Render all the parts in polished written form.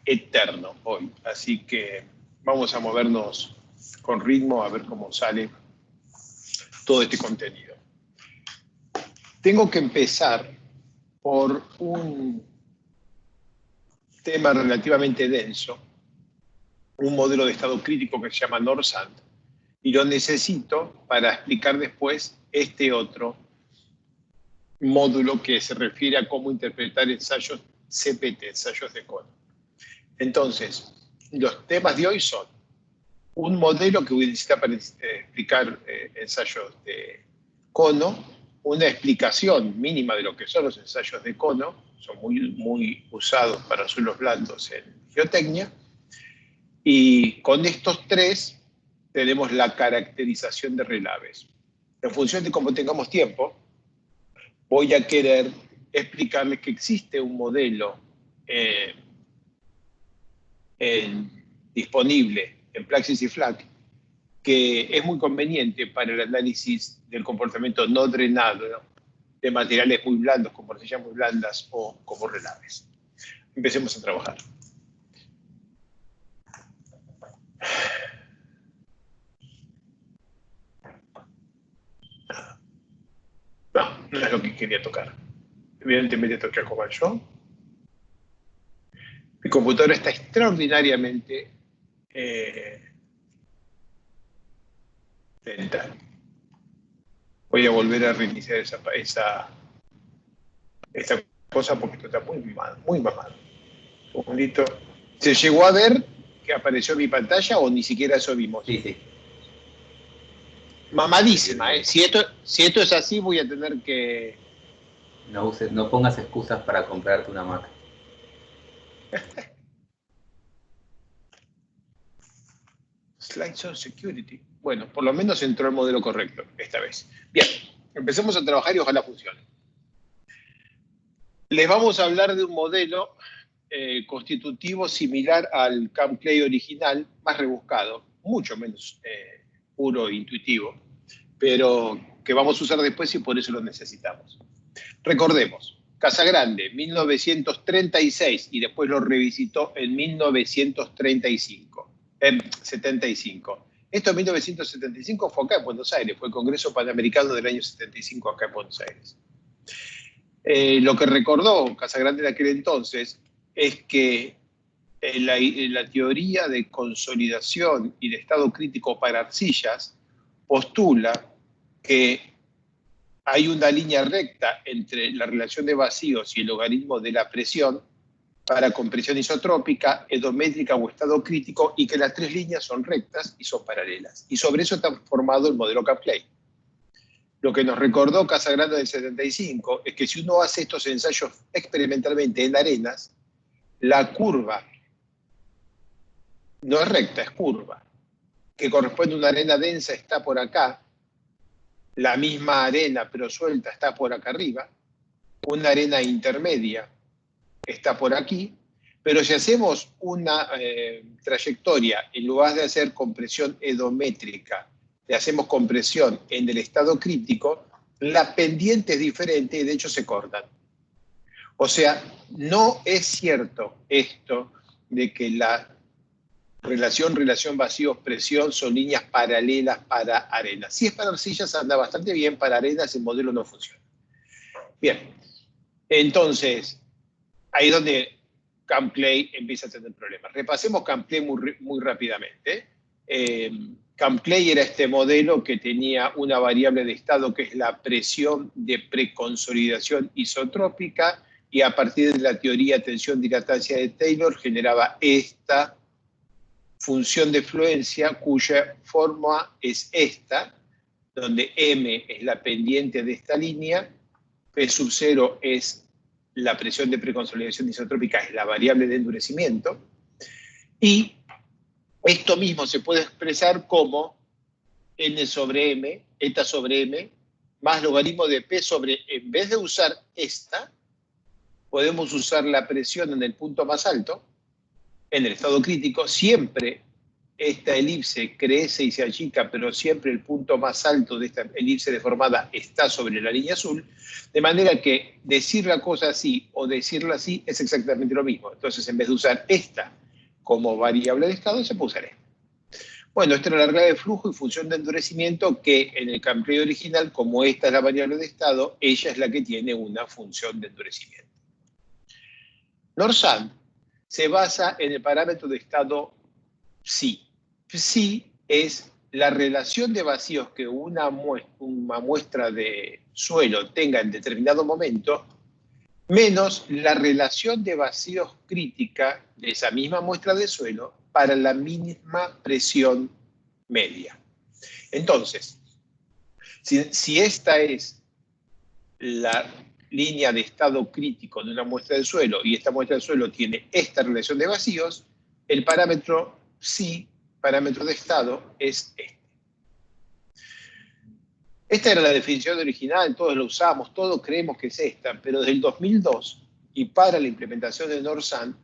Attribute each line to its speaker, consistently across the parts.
Speaker 1: eterno hoy. Así que vamos a movernos con ritmo a ver cómo sale todo este contenido. Tengo que empezar por un tema relativamente denso, un modelo de estado crítico que se llama NORSANT, y lo necesito para explicar después este otro módulo que se refiere a cómo interpretar ensayos CPT, ensayos de cono. Entonces, los temas de hoy son un modelo que voy a necesitar para explicar ensayos de cono, una explicación mínima de lo que son los ensayos de cono, son muy usados para suelos blandos en geotecnia, y con estos tres tenemos la caracterización de relaves. En función de cómo tengamos tiempo, voy a querer explicarles que existe un modelo disponible en Plaxis y FLAC que es muy conveniente para el análisis del comportamiento no drenado de materiales muy blandos, como arcillas muy blandas o como relaves. Empecemos a trabajar. No es lo que quería tocar. Evidentemente toqué a Cobalt Show. Mi computadora está extraordinariamente lenta. Voy a volver a reiniciar esta cosa porque esto está muy mamado. Un segundito. ¿Se llegó a ver que apareció mi pantalla o ni siquiera eso vimos?
Speaker 2: Sí, sí.
Speaker 1: Mamadísima, ¿eh? Si esto es así, voy a tener que...
Speaker 2: No pongas excusas para comprarte una Mac.
Speaker 1: Slides on Security. Bueno, por lo menos entró el modelo correcto esta vez. Bien, empecemos a trabajar y ojalá funcione. Les vamos a hablar de un modelo constitutivo similar al CAMCLAY original, más rebuscado, mucho menos puro e intuitivo, pero que vamos a usar después y por eso lo necesitamos. Recordemos, Casagrande, 1936, y después lo revisitó en 1975. Esto en 1975 fue acá en Buenos Aires, fue el Congreso Panamericano del año 75 acá en Buenos Aires. Lo que recordó Casagrande en aquel entonces es que la teoría de consolidación y de estado crítico para arcillas postula que hay una línea recta entre la relación de vacíos y el logaritmo de la presión para compresión isotrópica, edométrica o estado crítico, y que las tres líneas son rectas y son paralelas. Y sobre eso está formado el modelo CAMCLAY. Lo que nos recordó Casagrande del 75 es que si uno hace estos ensayos experimentalmente en arenas, la curva no es recta, es curva, que corresponde a una arena densa está por acá, la misma arena pero suelta está por acá arriba, una arena intermedia está por aquí, pero si hacemos una trayectoria, en lugar de hacer compresión edométrica, le hacemos compresión en el estado crítico, la pendiente es diferente y de hecho se cortan. O sea, no es cierto esto de que la relación vacíos-presión son líneas paralelas para arenas. Si es para arcillas anda bastante bien, para arenas el modelo no funciona. Bien, entonces, ahí es donde CAMCLAY empieza a tener problemas. Repasemos CAMCLAY muy rápidamente. CAMCLAY era este modelo que tenía una variable de estado que es la presión de preconsolidación isotrópica, y a partir de la teoría tensión-dilatancia de Taylor generaba esta función de fluencia cuya forma es esta, donde M es la pendiente de esta línea, P sub 0 es la presión de preconsolidación isotrópica, es la variable de endurecimiento, y esto mismo se puede expresar como N sobre M, eta sobre M, más logaritmo de P sobre, en vez de usar esta, podemos usar la presión en el punto más alto, en el estado crítico, siempre esta elipse crece y se achica, pero siempre el punto más alto de esta elipse deformada está sobre la línea azul, de manera que decir la cosa así o decirla así es exactamente lo mismo. Entonces, en vez de usar esta como variable de estado, se puede usar esta. Bueno, esta era la regla de flujo y función de endurecimiento que en el campleo original, como esta es la variable de estado, ella es la que tiene una función de endurecimiento. NORSAN se basa en el parámetro de estado psi. Psi es la relación de vacíos que una muestra de suelo tenga en determinado momento, menos la relación de vacíos crítica de esa misma muestra de suelo para la misma presión media. Entonces, si esta es la línea de estado crítico de una muestra de suelo y esta muestra de suelo tiene esta relación de vacíos, el parámetro psi, parámetro de estado, es este. Esta era la definición original, todos lo usamos, todos creemos que es esta, pero desde el 2002 y para la implementación de NORSAN,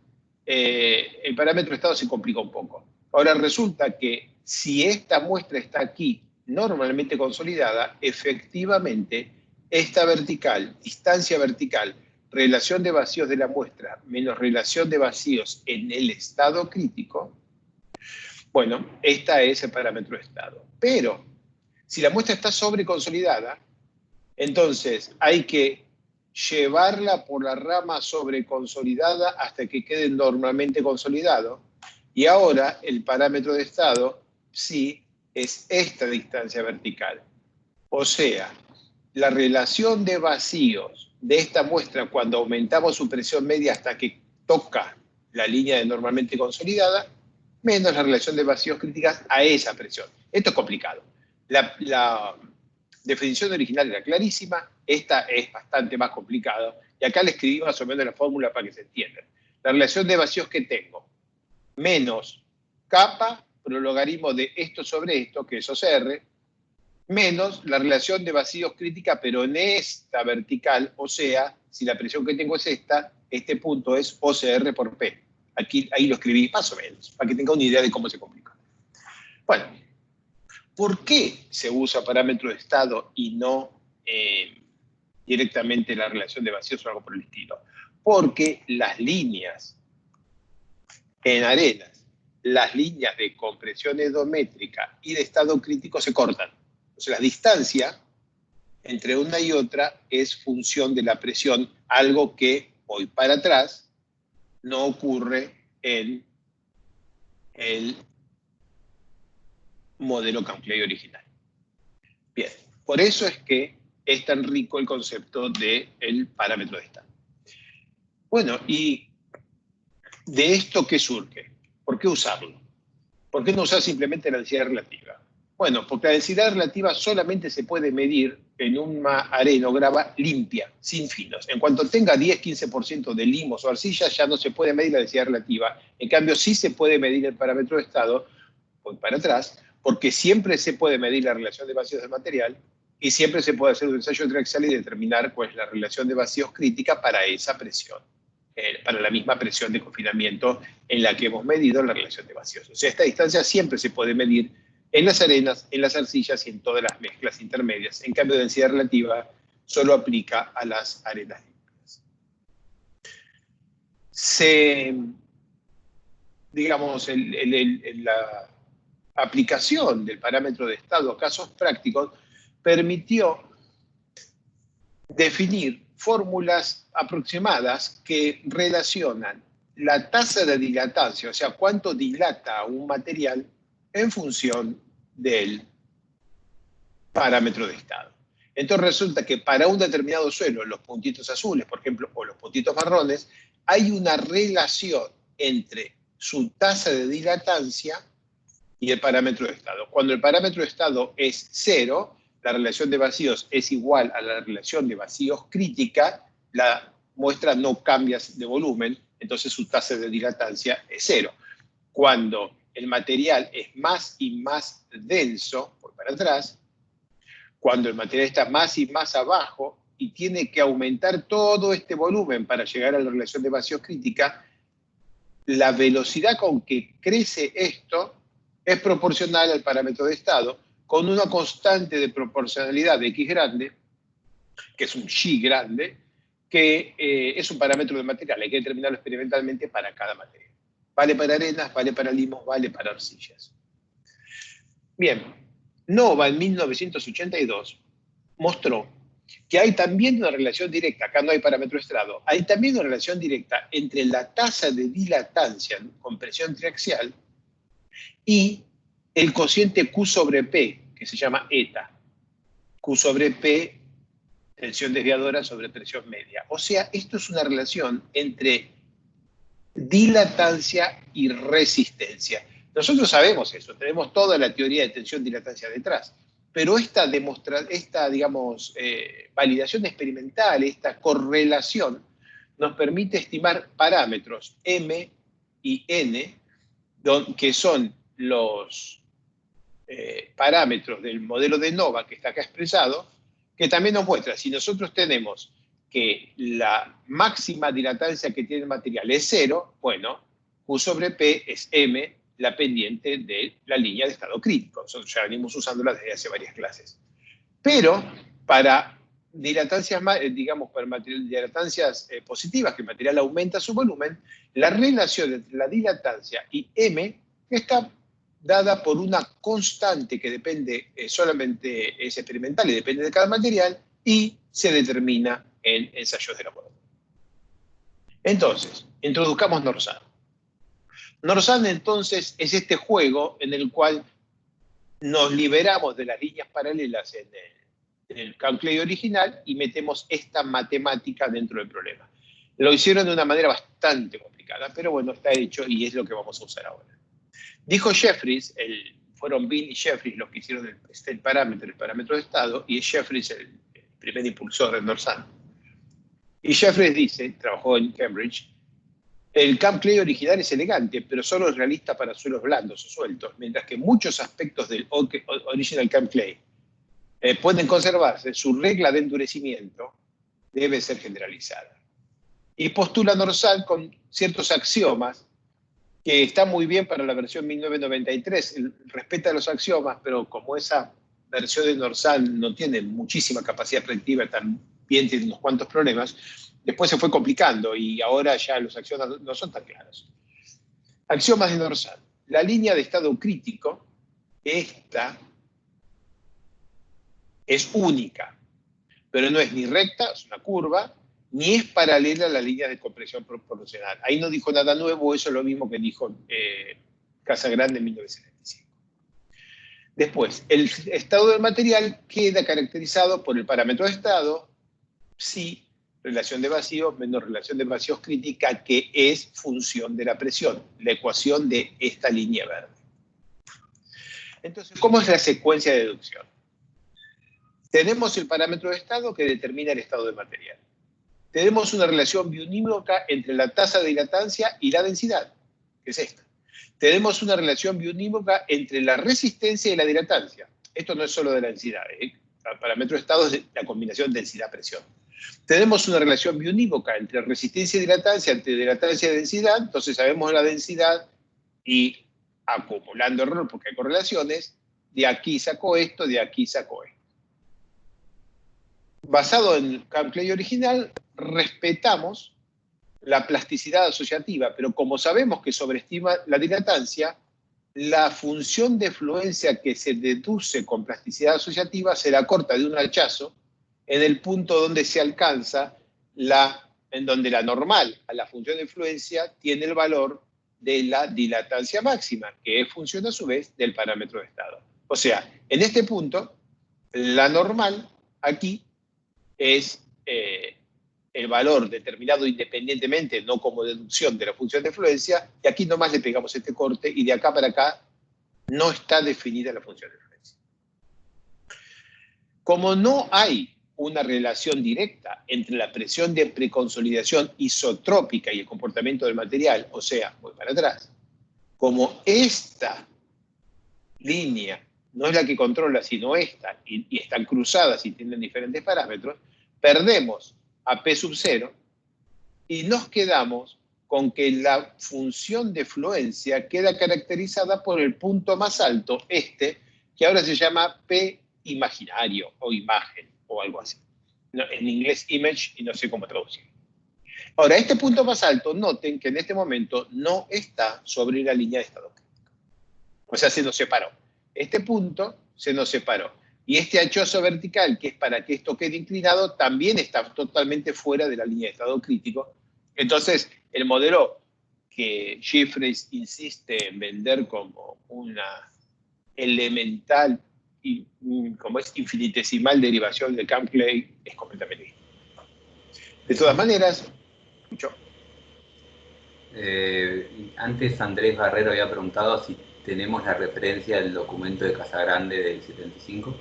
Speaker 1: el parámetro de estado se complica un poco. Ahora resulta que si esta muestra está aquí normalmente consolidada, efectivamente esta vertical, distancia vertical, relación de vacíos de la muestra menos relación de vacíos en el estado crítico, bueno, esta es el parámetro de estado. Pero si la muestra está sobreconsolidada, entonces hay que llevarla por la rama sobreconsolidada hasta que quede normalmente consolidado. Y ahora el parámetro de estado, psi, es esta distancia vertical. O sea, la relación de vacíos de esta muestra cuando aumentamos su presión media hasta que toca la línea de normalmente consolidada, menos la relación de vacíos críticas a esa presión. Esto es complicado. La definición original era clarísima, esta es bastante más complicada, y acá le escribí más o menos la fórmula para que se entienda. La relación de vacíos que tengo, menos capa, pero logaritmo de esto sobre esto, que es OCR, menos la relación de vacíos crítica, pero en esta vertical, o sea, si la presión que tengo es esta, este punto es OCR por P. Ahí lo escribí más o menos, para que tenga una idea de cómo se complica. Bueno, ¿por qué se usa parámetro de estado y no directamente la relación de vacíos o algo por el estilo? Porque las líneas en arenas, las líneas de compresión endométrica y de estado crítico se cortan. O sea, la distancia entre una y otra es función de la presión, algo que hoy para atrás no ocurre en el modelo Canfley original. Bien, por eso es que es tan rico el concepto del parámetro de estado. Bueno, ¿y de esto qué surge? ¿Por qué usarlo? ¿Por qué no usar simplemente la densidad relativa? Bueno, porque la densidad relativa solamente se puede medir en una arena o grava limpia, sin finos. En cuanto tenga 10-15% de limos o arcilla, ya no se puede medir la densidad relativa. En cambio, sí se puede medir el parámetro de estado, voy para atrás, porque siempre se puede medir la relación de vacíos del material y siempre se puede hacer un ensayo triaxial y determinar cuál es la relación de vacíos crítica para esa presión, para la misma presión de confinamiento en la que hemos medido la relación de vacíos. O sea, esta distancia siempre se puede medir en las arenas, en las arcillas y en todas las mezclas intermedias. En cambio, densidad relativa solo aplica a las arenas limpias. Digamos, la aplicación del parámetro de estado a casos prácticos permitió definir fórmulas aproximadas que relacionan la tasa de dilatancia, o sea, cuánto dilata un material en función del parámetro de estado. Entonces resulta que para un determinado suelo, los puntitos azules, por ejemplo, o los puntitos marrones, hay una relación entre su tasa de dilatancia y el parámetro de estado. Cuando el parámetro de estado es 0, la relación de vacíos es igual a la relación de vacíos crítica, la muestra no cambia de volumen, entonces su tasa de dilatancia es 0. Cuando el material es más y más denso, por para atrás, cuando el material está más y más abajo y tiene que aumentar todo este volumen para llegar a la relación de vacíos crítica, la velocidad con que crece esto es proporcional al parámetro de estado con una constante de proporcionalidad de X grande, que es un Xi grande, que es un parámetro de material. Hay que determinarlo experimentalmente para cada material. Vale para arenas, vale para limos, vale para arcillas. Bien, Nova en 1982 mostró que hay también una relación directa, acá no hay parámetro de estrado, hay también una relación directa entre la tasa de dilatancia con presión triaxial y el cociente Q sobre P, que se llama eta. Q sobre P, tensión desviadora sobre presión media. O sea, esto es una relación entre dilatancia y resistencia. Nosotros sabemos eso, tenemos toda la teoría de tensión-dilatancia detrás, pero esta digamos, validación experimental, esta correlación, nos permite estimar parámetros M y N, que son los parámetros del modelo de Nova que está acá expresado, que también nos muestra, si nosotros tenemos que la máxima dilatancia que tiene el material es 0, bueno, Q sobre P es M, la pendiente de la línea de estado crítico. Nosotros ya venimos usándola desde hace varias clases. Pero para dilatancias, digamos, para dilatancias positivas, que el material aumenta su volumen, la relación entre la dilatancia y M está dada por una constante que depende, solamente es experimental y depende de cada material, y se determina en ensayos de laboratorio. Entonces, introduzcamos NORSAN. NORSAN, entonces, es este juego en el cual nos liberamos de las líneas paralelas en el CAM-CLAY original y metemos esta matemática dentro del problema. Lo hicieron de una manera bastante complicada, pero bueno, está hecho y es lo que vamos a usar ahora. Dijo Jeffries, fueron Bill y Jeffries los que hicieron el parámetro de estado, y es Jeffries el primer impulsor de NORSAN. Y Jeffries dice, trabajó en Cambridge, el CAM-CLAY original es elegante, pero solo es realista para suelos blandos o sueltos, mientras que muchos aspectos del original CAM-CLAY pueden conservarse, su regla de endurecimiento debe ser generalizada. Y postula NORSAN con ciertos axiomas que está muy bien para la versión 1993, respeta los axiomas, pero como esa versión de NORSAN no tiene muchísima capacidad predictiva, también tiene unos cuantos problemas, después se fue complicando y ahora ya los axiomas no son tan claros. Axiomas de NORSAN. La línea de estado crítico, esta, es única, pero no es ni recta, es una curva, ni es paralela a la línea de compresión proporcional. Ahí no dijo nada nuevo, eso es lo mismo que dijo Casagrande en 1975. Después, el estado del material queda caracterizado por el parámetro de estado, psi, relación de vacíos menos relación de vacíos crítica, que es función de la presión, la ecuación de esta línea verde. Entonces, ¿cómo es la secuencia de deducción? Tenemos el parámetro de estado que determina el estado del material. Tenemos una relación biunívoca entre la tasa de dilatancia y la densidad, que es esta. Tenemos una relación biunívoca entre la resistencia y la dilatancia. Esto no es solo de la densidad, el parámetro de estado es la combinación densidad-presión. Tenemos una relación biunívoca entre resistencia y dilatancia, entre dilatancia y densidad, entonces sabemos la densidad y acumulando error porque hay correlaciones, de aquí saco esto, de aquí saco esto. Basado en el CAM-CLAY original, respetamos la plasticidad asociativa, pero como sabemos que sobreestima la dilatancia, la función de fluencia que se deduce con plasticidad asociativa se la corta de un hachazo en el punto donde se alcanza en donde la normal a la función de influencia tiene el valor de la dilatancia máxima, que es función a su vez del parámetro de estado. O sea, en este punto, la normal aquí es el valor determinado independientemente, no como deducción de la función de influencia, y aquí nomás le pegamos este corte, y de acá para acá no está definida la función de influencia. Como no hay una relación directa entre la presión de preconsolidación isotrópica y el comportamiento del material, o sea, voy para atrás, como esta línea no es la que controla, sino esta, y están cruzadas y tienen diferentes parámetros, perdemos a P sub 0 y nos quedamos con que la función de fluencia queda caracterizada por el punto más alto, que ahora se llama P imaginario o imagen o algo así. No, en inglés image y no sé cómo traducir. Ahora, este punto más alto, noten que en este momento no está sobre la línea de estado crítico. O sea, se nos separó. Este punto se nos separó. Y este achoso vertical, que es para que esto quede inclinado, también está totalmente fuera de la línea de estado crítico. Entonces, el modelo que Jeffreys insiste en vender como una elemental y como es infinitesimal derivación de Camp-Clay es completamente distinto. De todas maneras, escucho.
Speaker 2: Antes Andrés Barrero había preguntado si tenemos la referencia del documento de Casagrande del 75.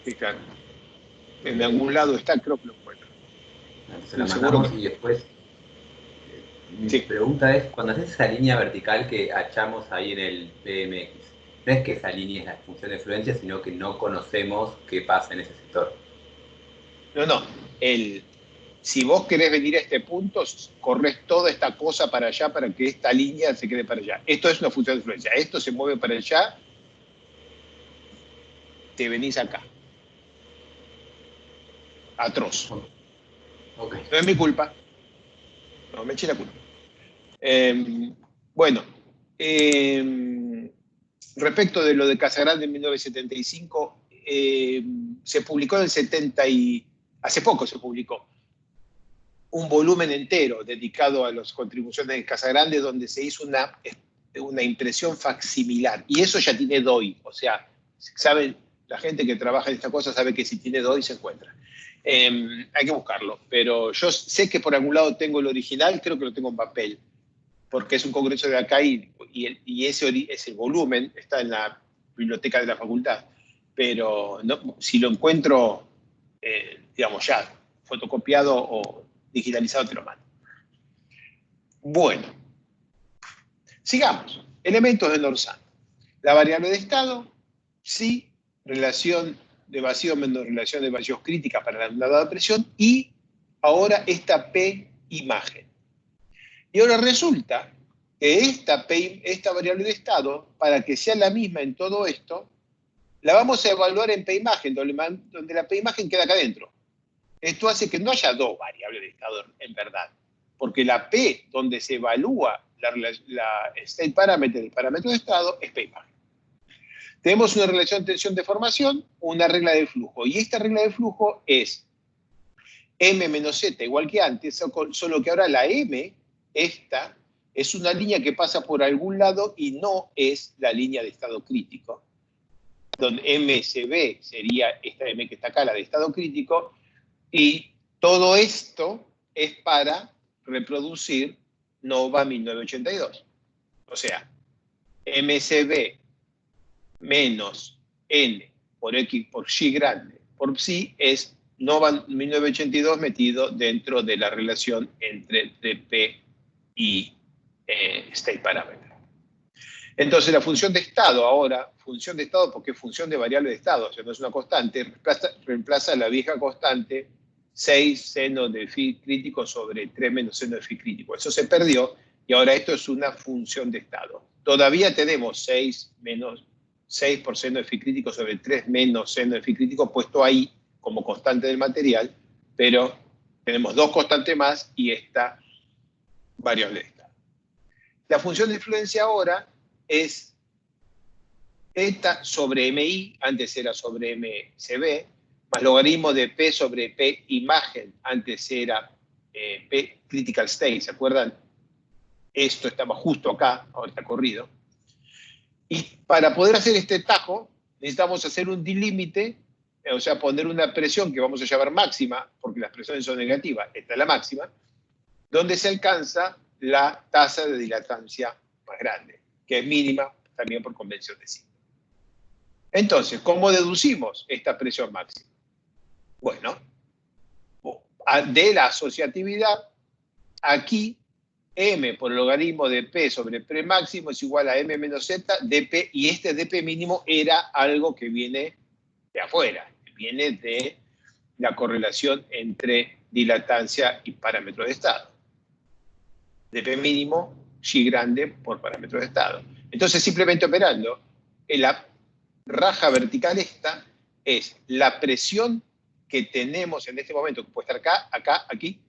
Speaker 1: Sí, claro. En algún lado está, creo que lo encuentro.
Speaker 2: Se la
Speaker 1: Seguro
Speaker 2: mandamos
Speaker 1: que
Speaker 2: y después mi
Speaker 1: sí.
Speaker 2: pregunta es, cuando haces esa línea vertical que hachamos ahí en el PMX, no es que esa línea es la función de fluencia, sino que no conocemos qué pasa en ese sector.
Speaker 1: No. Si vos querés venir a este punto, corres toda esta cosa para allá para que esta línea se quede para allá. Esto es una función de fluencia. Esto se mueve para allá, te venís acá. Atroz.
Speaker 2: Okay.
Speaker 1: No es mi culpa. No me eché la culpa. Bueno, respecto de lo de Casagrande en 1975, se publicó en el 70 y hace poco se publicó un volumen entero dedicado a las contribuciones de Casagrande donde se hizo una impresión facsimilar. Y eso ya tiene DOI, o sea, saben, la gente que trabaja en esta cosa sabe que si tiene DOI se encuentra. Hay que buscarlo, pero yo sé que por algún lado tengo el original, creo que lo tengo en papel, porque es un congreso de acá y ese volumen está en la biblioteca de la facultad. Pero no, si lo encuentro, digamos ya, fotocopiado o digitalizado, te lo mando. Bueno, sigamos. Elementos de Norsand. La variable de estado, sí, relación de vacío menos relación de vacíos crítica para la dada presión, y ahora esta P imagen. Y ahora resulta que esta variable de estado, para que sea la misma en todo esto, la vamos a evaluar en P imagen, donde la P imagen queda acá adentro. Esto hace que no haya dos variables de estado en verdad, porque la P donde se evalúa la state parameter, el parámetro de estado, es P imagen. Tenemos una relación tensión-deformación, una regla de flujo, y esta regla de flujo es M menos Z igual que antes, solo que ahora la M, esta, es una línea que pasa por algún lado y no es la línea de estado crítico, donde MSB sería esta M que está acá, la de estado crítico, y todo esto es para reproducir NOVA 1982. O sea, MSB menos N por X por Y grande por psi es NOVA 1982 metido dentro de la relación entre dp y state parameter. Entonces la función de estado ahora, función de estado porque es función de variable de estado, o sea, no es una constante, reemplaza la vieja constante 6 seno de phi crítico sobre 3 menos seno de phi crítico. Eso se perdió y ahora esto es una función de estado. Todavía tenemos 6 por seno de phi crítico sobre 3 menos seno de phi crítico puesto ahí como constante del material, pero tenemos dos constantes más y esta variable de estado. La función de influencia ahora es eta sobre MI, antes era sobre MCB, más logaritmo de P sobre P imagen, antes era P critical state, ¿se acuerdan? Esto estaba justo acá, ahora está corrido. Y para poder hacer este tajo, necesitamos hacer un dilímite, o sea, poner una presión que vamos a llamar máxima, porque las presiones son negativas, esta es la máxima, donde se alcanza la tasa de dilatancia más grande, que es mínima también por convención de signo. Entonces, ¿cómo deducimos esta presión máxima? Bueno, de la asociatividad, aquí M por el logaritmo de P sobre P máximo es igual a M menos Z dP, y este dP mínimo era algo que viene de afuera, viene de la correlación entre dilatancia y parámetro de estado. de P mínimo, G grande por parámetro de estado. Entonces, simplemente operando, en la raja vertical esta es la presión que tenemos en este momento, que puede estar acá, acá, aquí,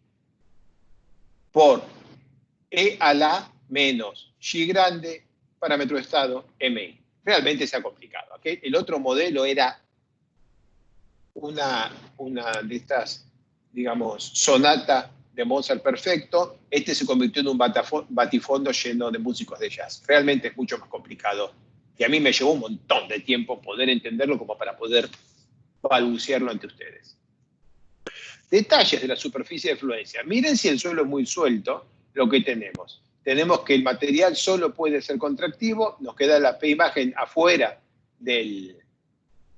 Speaker 1: por E a la menos G grande, parámetro de estado, MI. Realmente se ha complicado. ¿Okay? El otro modelo era una de estas, digamos, sonata de Mozart perfecto. Este se convirtió en un batifondo lleno de músicos de jazz. Realmente es mucho más complicado. Y a mí me llevó un montón de tiempo poder entenderlo como para poder balbucearlo ante ustedes. Detalles de la superficie de fluencia. Miren si el suelo es muy suelto, lo que tenemos. Tenemos que el material solo puede ser contractivo, nos queda la P imagen afuera de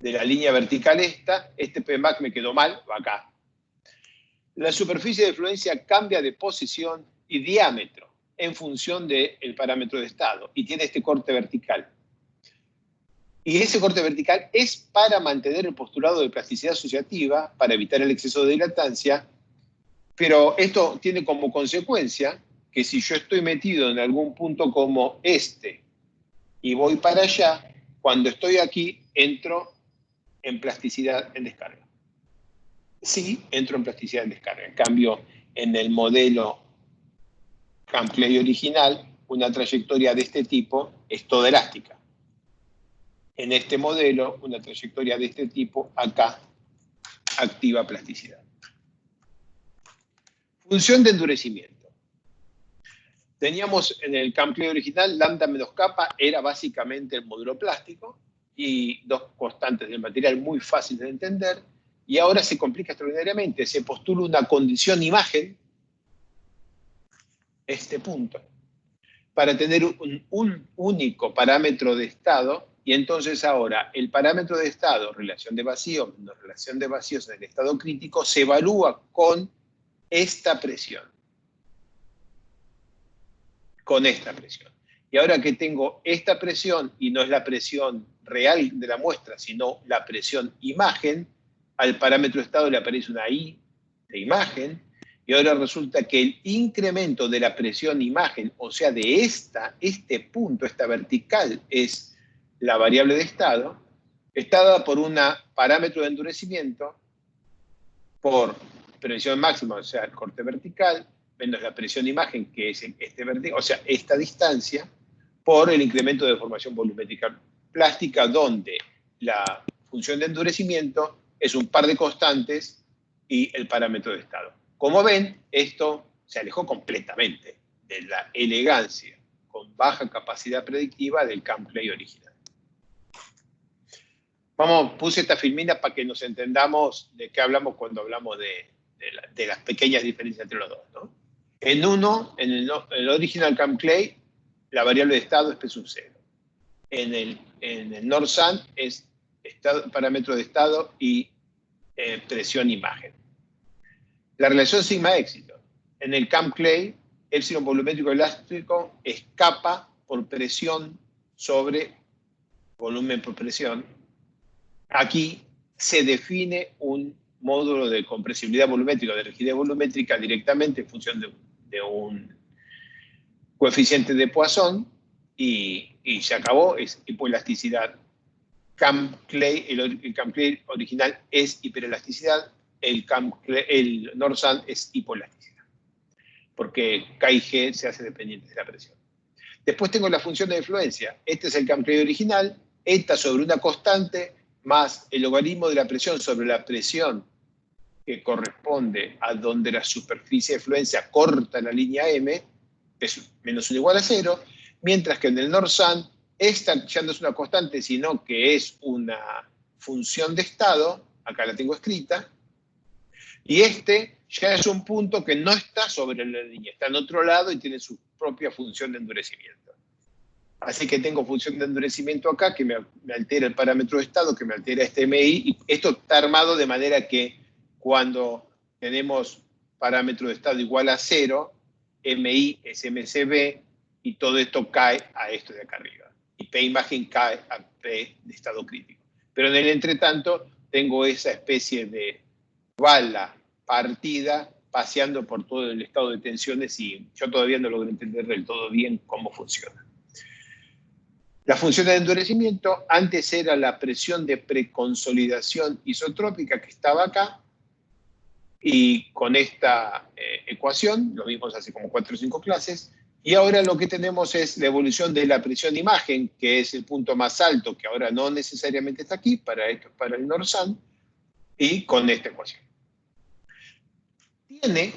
Speaker 1: la línea vertical esta. Este Pmax me quedó mal, va acá. La superficie de fluencia cambia de posición y diámetro en función del parámetro de estado y tiene este corte vertical. Y ese corte vertical es para mantener el postulado de plasticidad asociativa, para evitar el exceso de dilatancia, pero esto tiene como consecuencia que si yo estoy metido en algún punto como este y voy para allá, cuando estoy aquí entro en plasticidad en descarga. Sí, entro en plasticidad en descarga. En cambio, en el modelo Camp-Clay original, una trayectoria de este tipo es toda elástica. En este modelo, una trayectoria de este tipo, acá, activa plasticidad. Función de endurecimiento. Teníamos en el Camp-Clay original, lambda menos kappa era básicamente el módulo plástico y dos constantes del material muy fáciles de entender, y ahora se complica extraordinariamente. Se postula una condición imagen, este punto, para tener un único parámetro de estado, y entonces ahora el parámetro de estado, relación de vacío, menos relación de vacíos en el estado crítico, se evalúa con esta presión. Con esta presión. Y ahora que tengo esta presión, y no es la presión real de la muestra, sino la presión imagen, al parámetro de estado le aparece una I de imagen, y ahora resulta que el incremento de la presión imagen, o sea, de este punto, esta vertical, es la variable de estado, está dada por un parámetro de endurecimiento, por presión máxima, o sea, el corte vertical, menos la presión imagen, que es este vertical, o sea, esta distancia, por el incremento de deformación volumétrica plástica, donde la función de endurecimiento es un par de constantes y el parámetro de estado. Como ven, esto se alejó completamente de la elegancia con baja capacidad predictiva del Camp-Clay original. Puse esta filmina para que nos entendamos de qué hablamos cuando hablamos de las pequeñas diferencias entre los dos, ¿no? En el original Camp-Clay, la variable de estado es P sub 0. En el North-Sun es parámetro de estado y presión imagen. La relación sigma éxito. En el Camp-Clay, épsilon volumétrico elástico escapa por presión sobre volumen por presión. Aquí se define un módulo de compresibilidad volumétrica, de rigidez volumétrica directamente en función de un coeficiente de Poisson y se acabó, es hipoelasticidad. El Camp-Clay original es hiperelasticidad, el North-Sun es hipoelasticidad, porque K y G se hace dependiente de la presión. Después tengo la función de influencia. Este es el Camp-Clay original, eta sobre una constante, más el logaritmo de la presión sobre la presión que corresponde a donde la superficie de fluencia corta la línea M, es menos 1 igual a 0, mientras que en el North-Sun esta ya no es una constante, sino que es una función de estado, acá la tengo escrita, y este ya es un punto que no está sobre la línea, está en otro lado y tiene su propia función de endurecimiento. Así que tengo función de endurecimiento acá, que me altera el parámetro de estado, que me altera este MI, y esto está armado de manera que cuando tenemos parámetro de estado igual a 0, MI es MCB, y todo esto cae a esto de acá arriba. Y P imagen cae a P de estado crítico. Pero en el entretanto, tengo esa especie de bala partida paseando por todo el estado de tensiones y yo todavía no logro entender del todo bien cómo funciona. La función de endurecimiento antes era la presión de preconsolidación isotrópica que estaba acá, y con esta ecuación, lo vimos hace como 4 o 5 clases, y ahora lo que tenemos es la evolución de la presión de imagen, que es el punto más alto, que ahora no necesariamente está aquí, para esto, para el NORSAN, y con esta ecuación. Tiene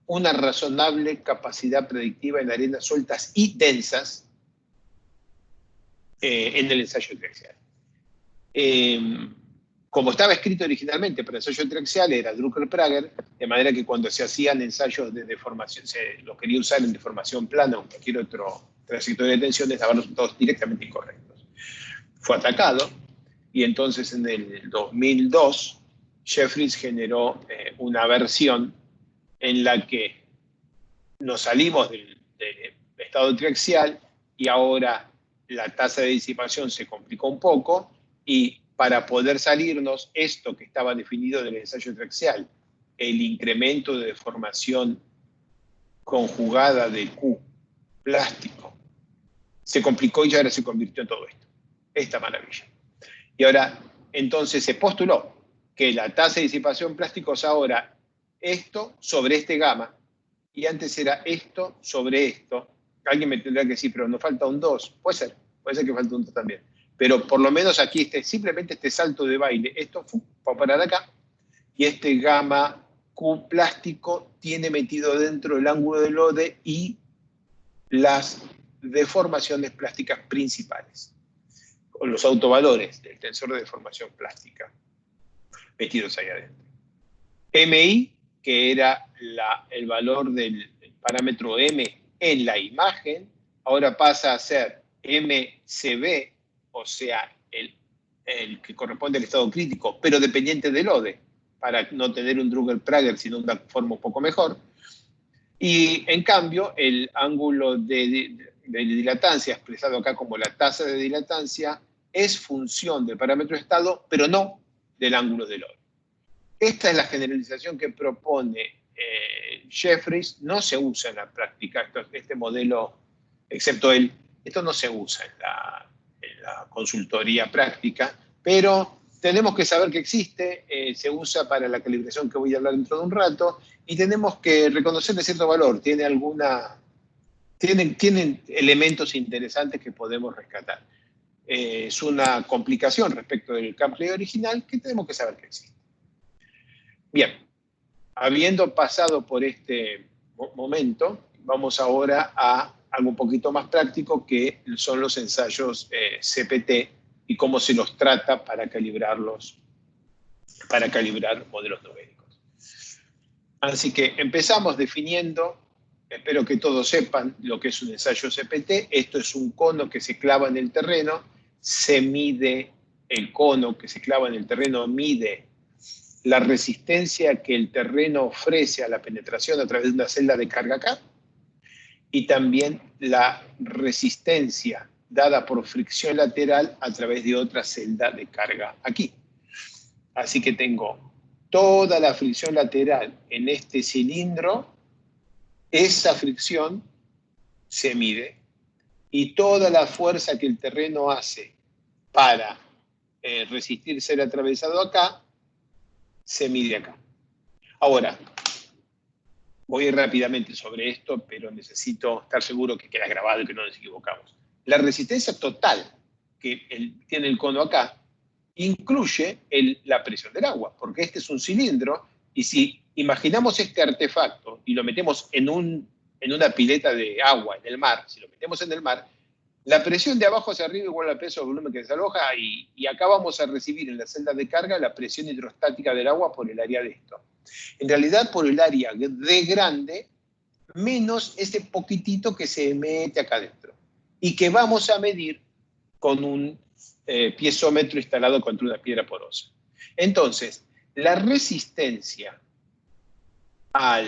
Speaker 1: una razonable capacidad predictiva en arenas sueltas y densas en el ensayo triaxial. Como estaba escrito originalmente para ensayo triaxial, era Drucker-Prager, de manera que cuando se hacían ensayos de deformación, se lo quería usar en deformación plana o cualquier otro trayectoria de tensiones, daban resultados directamente incorrectos. Fue atacado, y entonces en el 2002, Jeffries generó una versión en la que nos salimos del estado triaxial y ahora la tasa de disipación se complicó un poco, y para poder salirnos, esto que estaba definido del ensayo triaxial, el incremento de deformación conjugada de Q plástico, se complicó y ahora se convirtió en todo esto, esta maravilla. Y ahora, entonces se postuló que la tasa de disipación plástico es ahora esto sobre este gamma, y antes era esto sobre esto. Alguien me tendrá que decir, pero nos falta un 2. Puede ser que falte un 2 también. Pero por lo menos aquí simplemente este salto de baile, esto va a parar acá, y este gamma Q plástico tiene metido dentro el ángulo de Lode y las deformaciones plásticas principales, con los autovalores del tensor de deformación plástica metidos ahí adentro. MI, que era el valor del parámetro M en la imagen, ahora pasa a ser MCB, o sea, el que corresponde al estado crítico, pero dependiente del Lode, para no tener un Drucker-Prager, sino una forma un poco mejor. Y en cambio, el ángulo de dilatancia, expresado acá como la tasa de dilatancia, es función del parámetro estado, pero no del ángulo de Lode. Esta es la generalización que propone Jeffries. No se usa en la práctica este modelo, excepto esto no se usa en la consultoría práctica, pero tenemos que saber que existe, se usa para la calibración que voy a hablar dentro de un rato, y tenemos que reconocerle cierto valor. Tienen elementos interesantes que podemos rescatar. Es una complicación respecto del Campley original que tenemos que saber que existe. Bien, habiendo pasado por este momento, vamos ahora a algo un poquito más práctico, que son los ensayos CPT y cómo se los trata para calibrar modelos numéricos. Así que empezamos definiendo, espero que todos sepan lo que es un ensayo CPT. Esto es un cono que se clava en el terreno, se mide el cono que se clava en el terreno, mide la resistencia que el terreno ofrece a la penetración a través de una celda de carga acá, y también la resistencia dada por fricción lateral a través de otra celda de carga aquí. Así que tengo toda la fricción lateral en este cilindro, esa fricción se mide, y toda la fuerza que el terreno hace para resistir ser atravesado acá, se mide acá. Ahora, voy a ir rápidamente sobre esto, pero necesito estar seguro que queda grabado y que no nos equivocamos. La resistencia total que tiene el cono acá incluye la presión del agua, porque este es un cilindro, y si imaginamos este artefacto y lo metemos en una pileta de agua en el mar, si lo metemos en el mar, la presión de abajo hacia arriba igual al peso del volumen que desaloja, y acá vamos a recibir en la celda de carga la presión hidrostática del agua por el área de esto. En realidad, por el área de grande, menos ese poquitito que se mete acá adentro, y que vamos a medir con un piezómetro instalado contra una piedra porosa. Entonces, la resistencia a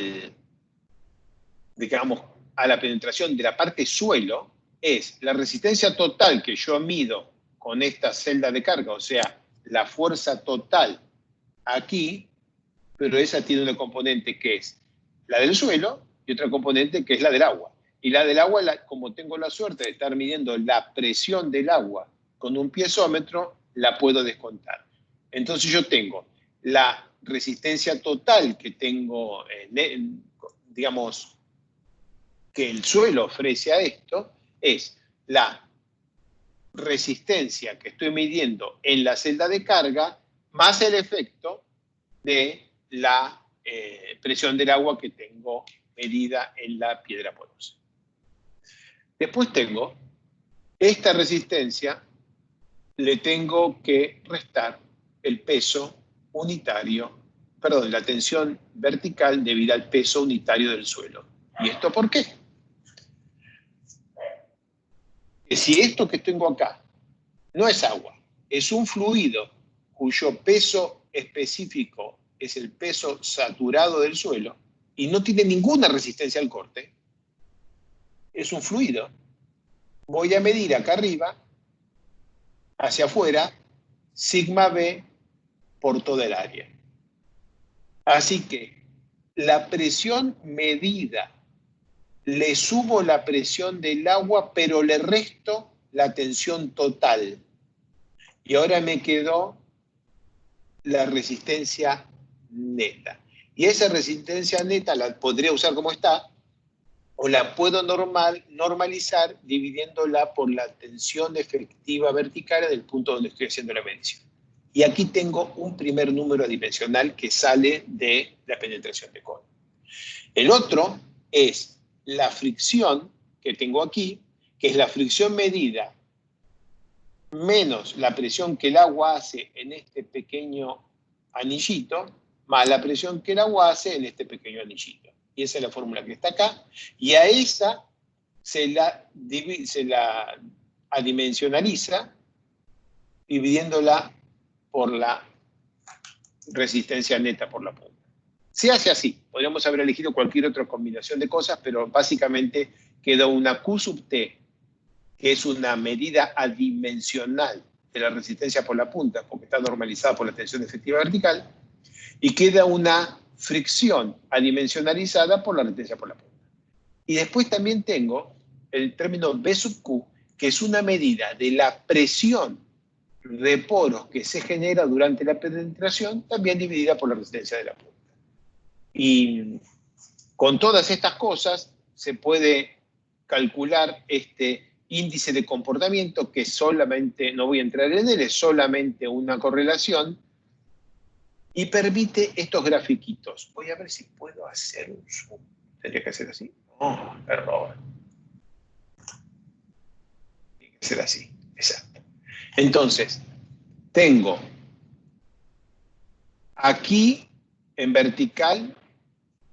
Speaker 1: la penetración de la parte suelo es la resistencia total que yo mido con esta celda de carga, o sea, la fuerza total aquí, pero esa tiene una componente que es la del suelo y otra componente que es la del agua. Y la del agua, como tengo la suerte de estar midiendo la presión del agua con un piezómetro, la puedo descontar. Entonces yo tengo la resistencia total que tengo, digamos, que el suelo ofrece a esto, es la resistencia que estoy midiendo en la celda de carga más el efecto de la presión del agua que tengo medida en la piedra porosa. Después tengo esta resistencia, le tengo que restar el peso unitario, perdón, la tensión vertical debida al peso unitario del suelo. ¿Y esto por qué? Que si esto que tengo acá no es agua, es un fluido cuyo peso específico es el peso saturado del suelo y no tiene ninguna resistencia al corte, es un fluido, voy a medir acá arriba, hacia afuera, sigma B por toda el área. Así que la presión medida, le subo la presión del agua, pero le resto la tensión total. Y ahora me quedó la resistencia neta. Y esa resistencia neta la podría usar como está, o la puedo normalizar dividiéndola por la tensión efectiva vertical del punto donde estoy haciendo la medición. Y aquí tengo un primer número dimensional que sale de la penetración de cono. El otro es la fricción que tengo aquí, que es la fricción medida menos la presión que el agua hace en este pequeño anillito, más la presión que el agua hace en este pequeño anillito. Y esa es la fórmula que está acá. Y a esa se la adimensionaliza dividiéndola por la resistencia neta por la punta. Se hace así. Podríamos haber elegido cualquier otra combinación de cosas, pero básicamente quedó una Q sub T, que es una medida adimensional de la resistencia por la punta, porque está normalizada por la tensión efectiva vertical, y queda una fricción adimensionalizada por la resistencia por la punta. Y después también tengo el término B sub Q, que es una medida de la presión de poros que se genera durante la penetración, también dividida por la resistencia de la punta. Y con todas estas cosas se puede calcular este índice de comportamiento, que solamente, no voy a entrar en él, es solamente una correlación, y permite estos grafiquitos. Voy a ver si puedo hacer un zoom. Tendría que hacer así. Oh, error. Tiene que ser así, exacto. Entonces, tengo aquí en vertical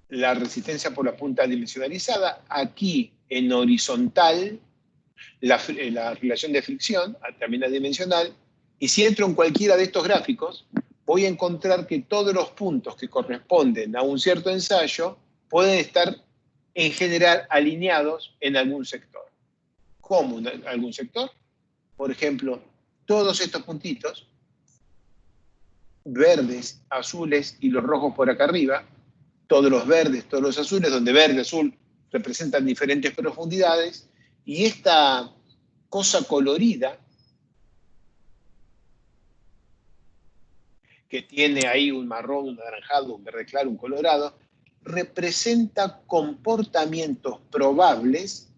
Speaker 1: la resistencia por la punta dimensionalizada, aquí en horizontal la relación de fricción, también adimensional, y si entro en cualquiera de estos gráficos, voy a encontrar que todos los puntos que corresponden a un cierto ensayo pueden estar en general alineados en algún sector. ¿Cómo en algún sector? Por ejemplo, todos estos puntitos, verdes, azules y los rojos por acá arriba, todos los verdes, todos los azules, donde verde y azul representan diferentes profundidades, y esta cosa colorida que tiene ahí un marrón, un anaranjado, un verde claro, un colorado, representa comportamientos probables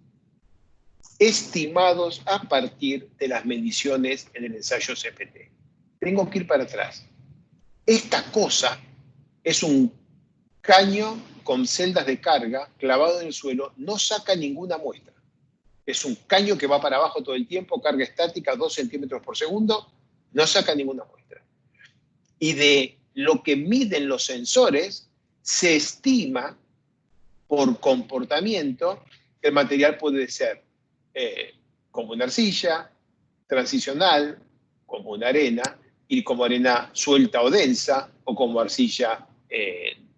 Speaker 1: estimados a partir de las mediciones en el ensayo CPT. Tengo que ir para atrás. Esta cosa es un caño con celdas de carga clavado en el suelo, no saca ninguna muestra. Es un caño que va para abajo todo el tiempo, carga estática 2 centímetros por segundo, no saca ninguna muestra. Y de lo que miden los sensores, se estima por comportamiento que el material puede ser como una arcilla, transicional, como una arena, y como arena suelta o densa, o como arcilla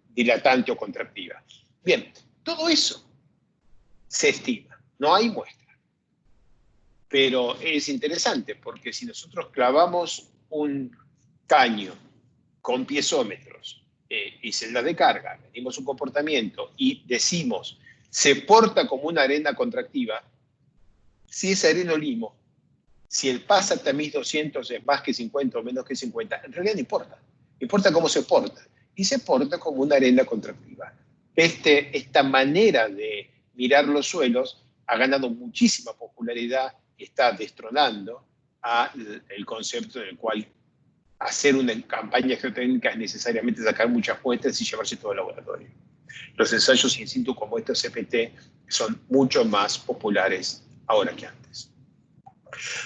Speaker 1: dilatante o contractiva. Bien, todo eso se estima, no hay muestra. Pero es interesante porque si nosotros clavamos un caño con piezómetros y celdas de carga, medimos un comportamiento y decimos, se porta como una arena contractiva, si ese arenolimo, si el PASA-TAMIS 200 es más que 50 o menos que 50, en realidad no importa. Importa cómo se porta. Y se porta como una arena contractiva. Esta manera de mirar los suelos ha ganado muchísima popularidad y está destronando el concepto en el cual hacer una campaña geotécnica es necesariamente sacar muchas muestras y llevarse todo al laboratorio. Los ensayos in situ como estos CPT son mucho más populares ahora que antes.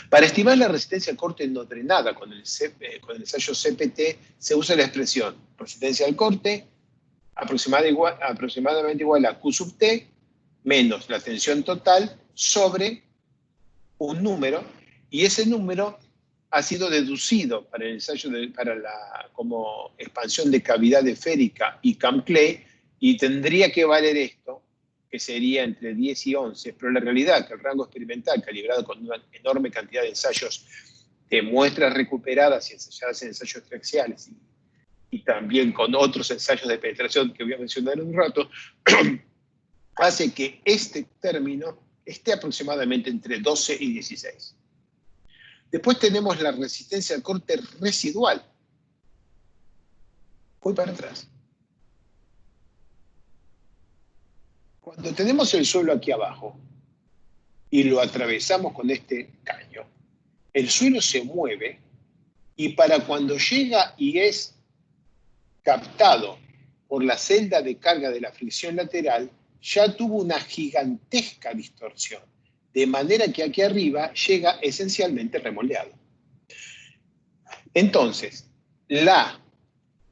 Speaker 1: Para estimar la resistencia al corte no drenada con el ensayo CPT se usa la expresión resistencia al corte aproximadamente igual a Q sub T menos la tensión total sobre un número, y ese número ha sido deducido para el ensayo como expansión de cavidad esférica y Camp Clay, y tendría que valer esto, que sería entre 10 y 11, pero la realidad es que el rango experimental, calibrado con una enorme cantidad de ensayos de muestras recuperadas y ensayadas en ensayos triaxiales, y también con otros ensayos de penetración que voy a mencionar en un rato, hace que este término esté aproximadamente entre 12 y 16. Después tenemos la resistencia al corte residual. Voy para atrás. Cuando tenemos el suelo aquí abajo y lo atravesamos con este caño, el suelo se mueve y para cuando llega y es captado por la celda de carga de la fricción lateral, ya tuvo una gigantesca distorsión, de manera que aquí arriba llega esencialmente remoldeado. Entonces, la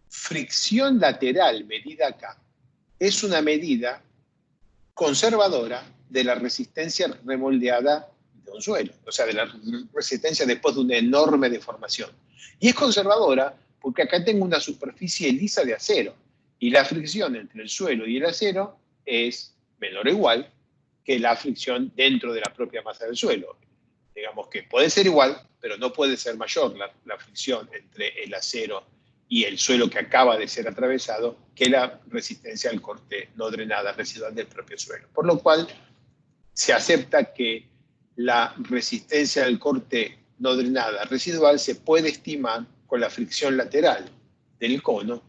Speaker 1: fricción lateral medida acá es una medida conservadora de la resistencia remoldeada de un suelo, o sea, de la resistencia después de una enorme deformación. Y es conservadora porque acá tengo una superficie lisa de acero, y la fricción entre el suelo y el acero es menor o igual que la fricción dentro de la propia masa del suelo. Digamos que puede ser igual, pero no puede ser mayor la fricción entre el acero y el suelo que acaba de ser atravesado que la resistencia al corte no drenada residual del propio suelo. Por lo cual se acepta que la resistencia al corte no drenada residual se puede estimar con la fricción lateral del cono,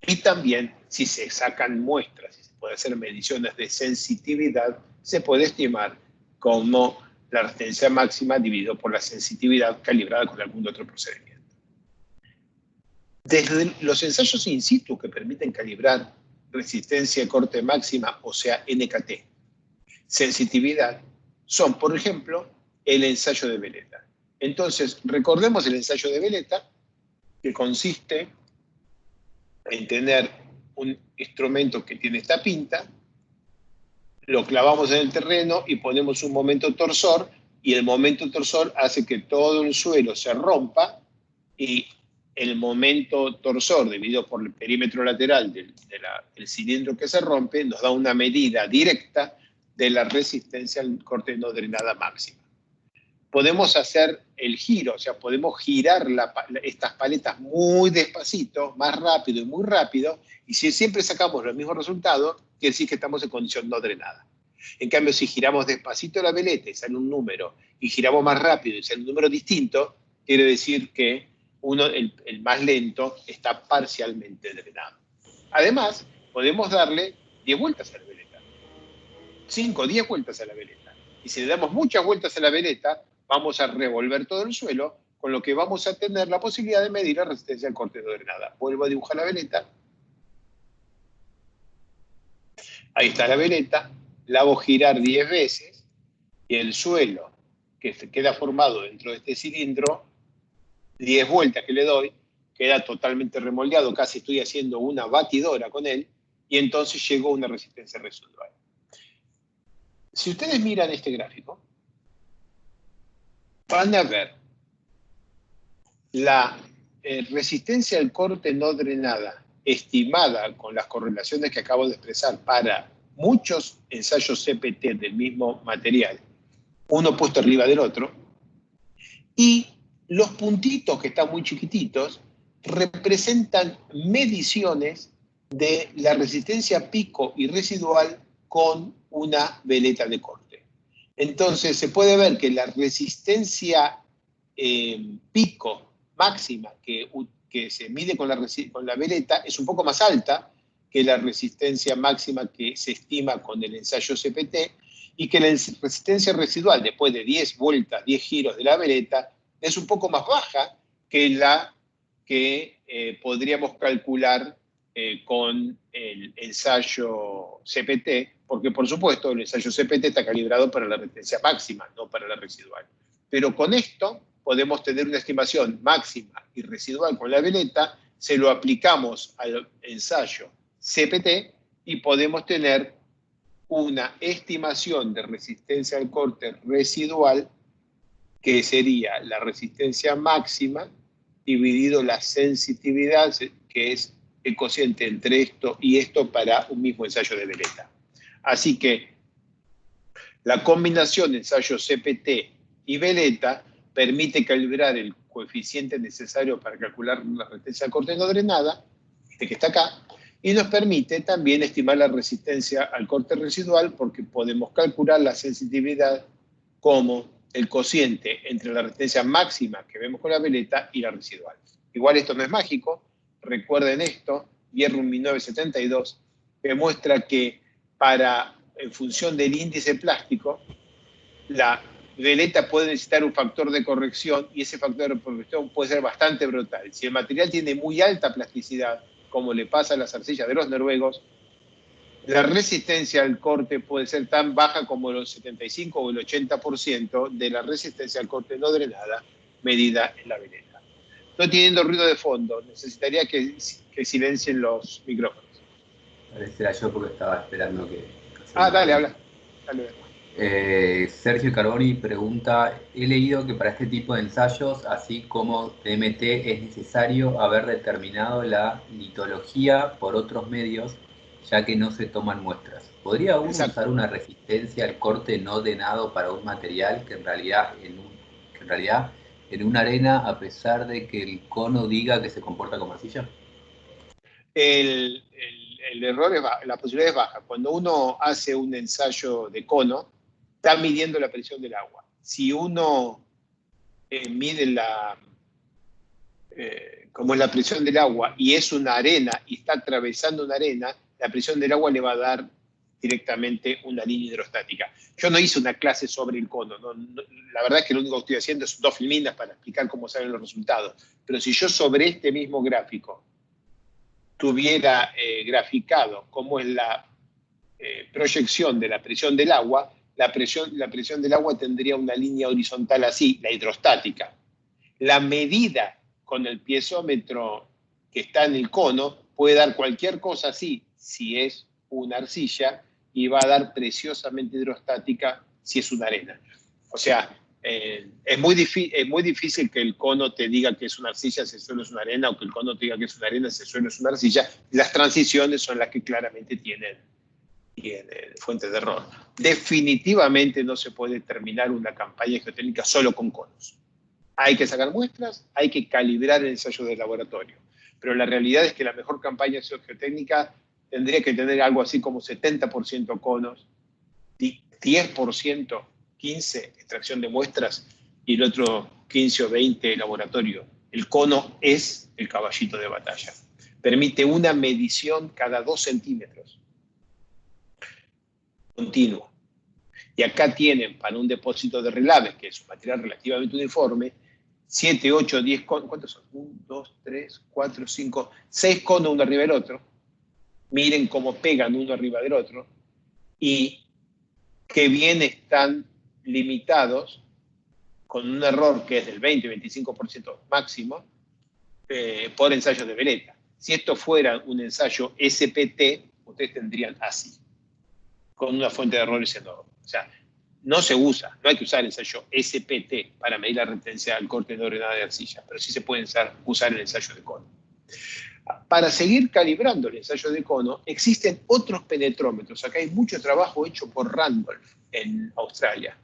Speaker 1: y también si se sacan muestras, si se puede hacer mediciones de sensitividad, se puede estimar como la resistencia máxima dividido por la sensitividad calibrada con algún otro procedimiento. Desde los ensayos in situ que permiten calibrar resistencia de corte máxima, o sea, NKT, sensitividad, son, por ejemplo, el ensayo de Veleta. Entonces, recordemos el ensayo de Veleta, que consiste en tener un instrumento que tiene esta pinta, lo clavamos en el terreno y ponemos un momento torsor, y el momento torsor hace que todo el suelo se rompa, y el momento torsor, dividido por el perímetro lateral del cilindro que se rompe, nos da una medida directa de la resistencia al corte no drenada máxima. Podemos hacer el giro, o sea, podemos girar estas paletas muy despacito, más rápido y muy rápido, y si siempre sacamos los mismos resultados, quiere decir que estamos en condición no drenada. En cambio, si giramos despacito la veleta y sale un número, y giramos más rápido y sale un número distinto, quiere decir que el más lento está parcialmente drenado. Además, podemos darle 10 vueltas a la veleta, 5 o 10 vueltas a la veleta. Y si le damos muchas vueltas a la veleta, vamos a revolver todo el suelo, con lo que vamos a tener la posibilidad de medir la resistencia al corte no drenada. Vuelvo a dibujar la veleta. Ahí está la veleta. La hago girar 10 veces, y el suelo que se queda formado dentro de este cilindro, 10 vueltas que le doy, queda totalmente remoldeado, casi estoy haciendo una batidora con él, y entonces llegó a una resistencia residual. Si ustedes miran este gráfico, van a ver la resistencia al corte no drenada estimada con las correlaciones que acabo de expresar para muchos ensayos CPT del mismo material, uno puesto arriba del otro, y los puntitos que están muy chiquititos representan mediciones de la resistencia pico y residual con una veleta de corte. Entonces se puede ver que la resistencia pico máxima que se mide con la veleta es un poco más alta que la resistencia máxima que se estima con el ensayo CPT, y que la resistencia residual después de 10 vueltas, 10 giros de la veleta, es un poco más baja que la que podríamos calcular con el ensayo CPT, porque por supuesto el ensayo CPT está calibrado para la resistencia máxima, no para la residual. Pero con esto podemos tener una estimación máxima y residual con la veleta, se lo aplicamos al ensayo CPT y podemos tener una estimación de resistencia al corte residual que sería la resistencia máxima dividido la sensitividad, que es el cociente entre esto y esto para un mismo ensayo de veleta. Así que la combinación de ensayo CPT y veleta permite calibrar el coeficiente necesario para calcular la resistencia al corte no drenada, este que está acá, y nos permite también estimar la resistencia al corte residual, porque podemos calcular la sensitividad como el cociente entre la resistencia máxima que vemos con la veleta y la residual. Igual esto no es mágico, recuerden esto, Bjerrum 1972, que muestra que en función del índice plástico, la veleta puede necesitar un factor de corrección, y ese factor de corrección puede ser bastante brutal. Si el material tiene muy alta plasticidad, como le pasa a las arcillas de los noruegos, la resistencia al corte puede ser tan baja como el 75 o el 80% de la resistencia al corte no drenada medida en la veleta. Estoy teniendo ruido de fondo, necesitaría que silencien los micrófonos.
Speaker 2: Pareciera yo porque estaba esperando que...
Speaker 1: Dale, habla. Dale.
Speaker 2: Sergio Carboni pregunta, he leído que para este tipo de ensayos, así como TMT, es necesario haber determinado la litología por otros medios, ya que no se toman muestras. ¿Podría uno usar una resistencia al corte no denado para un material que en realidad en una arena, a pesar de que el cono diga que se comporta como arcilla?
Speaker 1: El error es baja, la posibilidad es baja. Cuando uno hace un ensayo de cono, está midiendo la presión del agua. Si uno mide como es la presión del agua y es una arena y está atravesando una arena, la presión del agua le va a dar directamente una línea hidrostática. Yo no hice una clase sobre el cono, la verdad es que lo único que estoy haciendo es 2 filminas para explicar cómo salen los resultados. Pero si yo sobre este mismo gráfico tuviera graficado cómo es la proyección de la presión del agua, la presión del agua tendría una línea horizontal así, la hidrostática. La medida con el piezómetro que está en el cono puede dar cualquier cosa así, si es una arcilla, y va a dar preciosamente hidrostática si es una arena. O sea, es muy difícil que el cono te diga que es una arcilla si el suelo es una arena, o que el cono te diga que es una arena si el suelo es una arcilla. Las transiciones son las que claramente tienen fuentes de error. Definitivamente no se puede terminar una campaña geotécnica solo con conos. Hay que sacar muestras, hay que calibrar el ensayo de laboratorio. Pero la realidad es que la mejor campaña geotécnica tendría que tener algo así como 70% conos, 10%, 15% extracción de muestras y el otro 15 o 20% laboratorio. El cono es el caballito de batalla. Permite una medición cada 2 centímetros. Continuo. Y acá tienen, para un depósito de relaves, que es un material relativamente uniforme, 7, 8, 10 conos. ¿Cuántos son? 1, 2, 3, 4, 5, 6 conos uno arriba del otro. Miren cómo pegan uno arriba del otro. Y que bien están limitados con un error que es del 20-25% máximo por ensayo de veleta. Si esto fuera un ensayo SPT, ustedes tendrían así, con una fuente de errores enorme. O sea, no se usa, no hay que usar el ensayo SPT para medir la resistencia al corte no drenada de arcilla, pero sí se puede usar el ensayo de cono. Para seguir calibrando el ensayo de cono, existen otros penetrómetros. Acá hay mucho trabajo hecho por Randolph en Australia.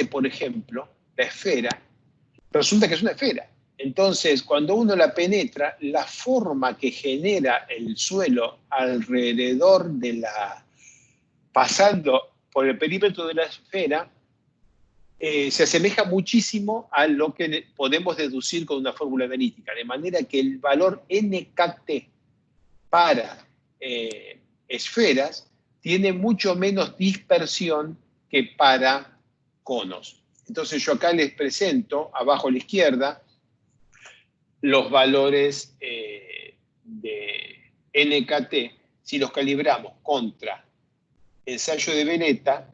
Speaker 1: Por ejemplo, la esfera, resulta que es una esfera. Entonces, cuando uno la penetra, la forma que genera el suelo alrededor de la, pasando por el perímetro de la esfera, se asemeja muchísimo a lo que podemos deducir con una fórmula analítica, de manera que el valor NKT para esferas tiene mucho menos dispersión que para conos. Entonces yo acá les presento, abajo a la izquierda, los valores de NKT. Si los calibramos contra ensayo de Veleta,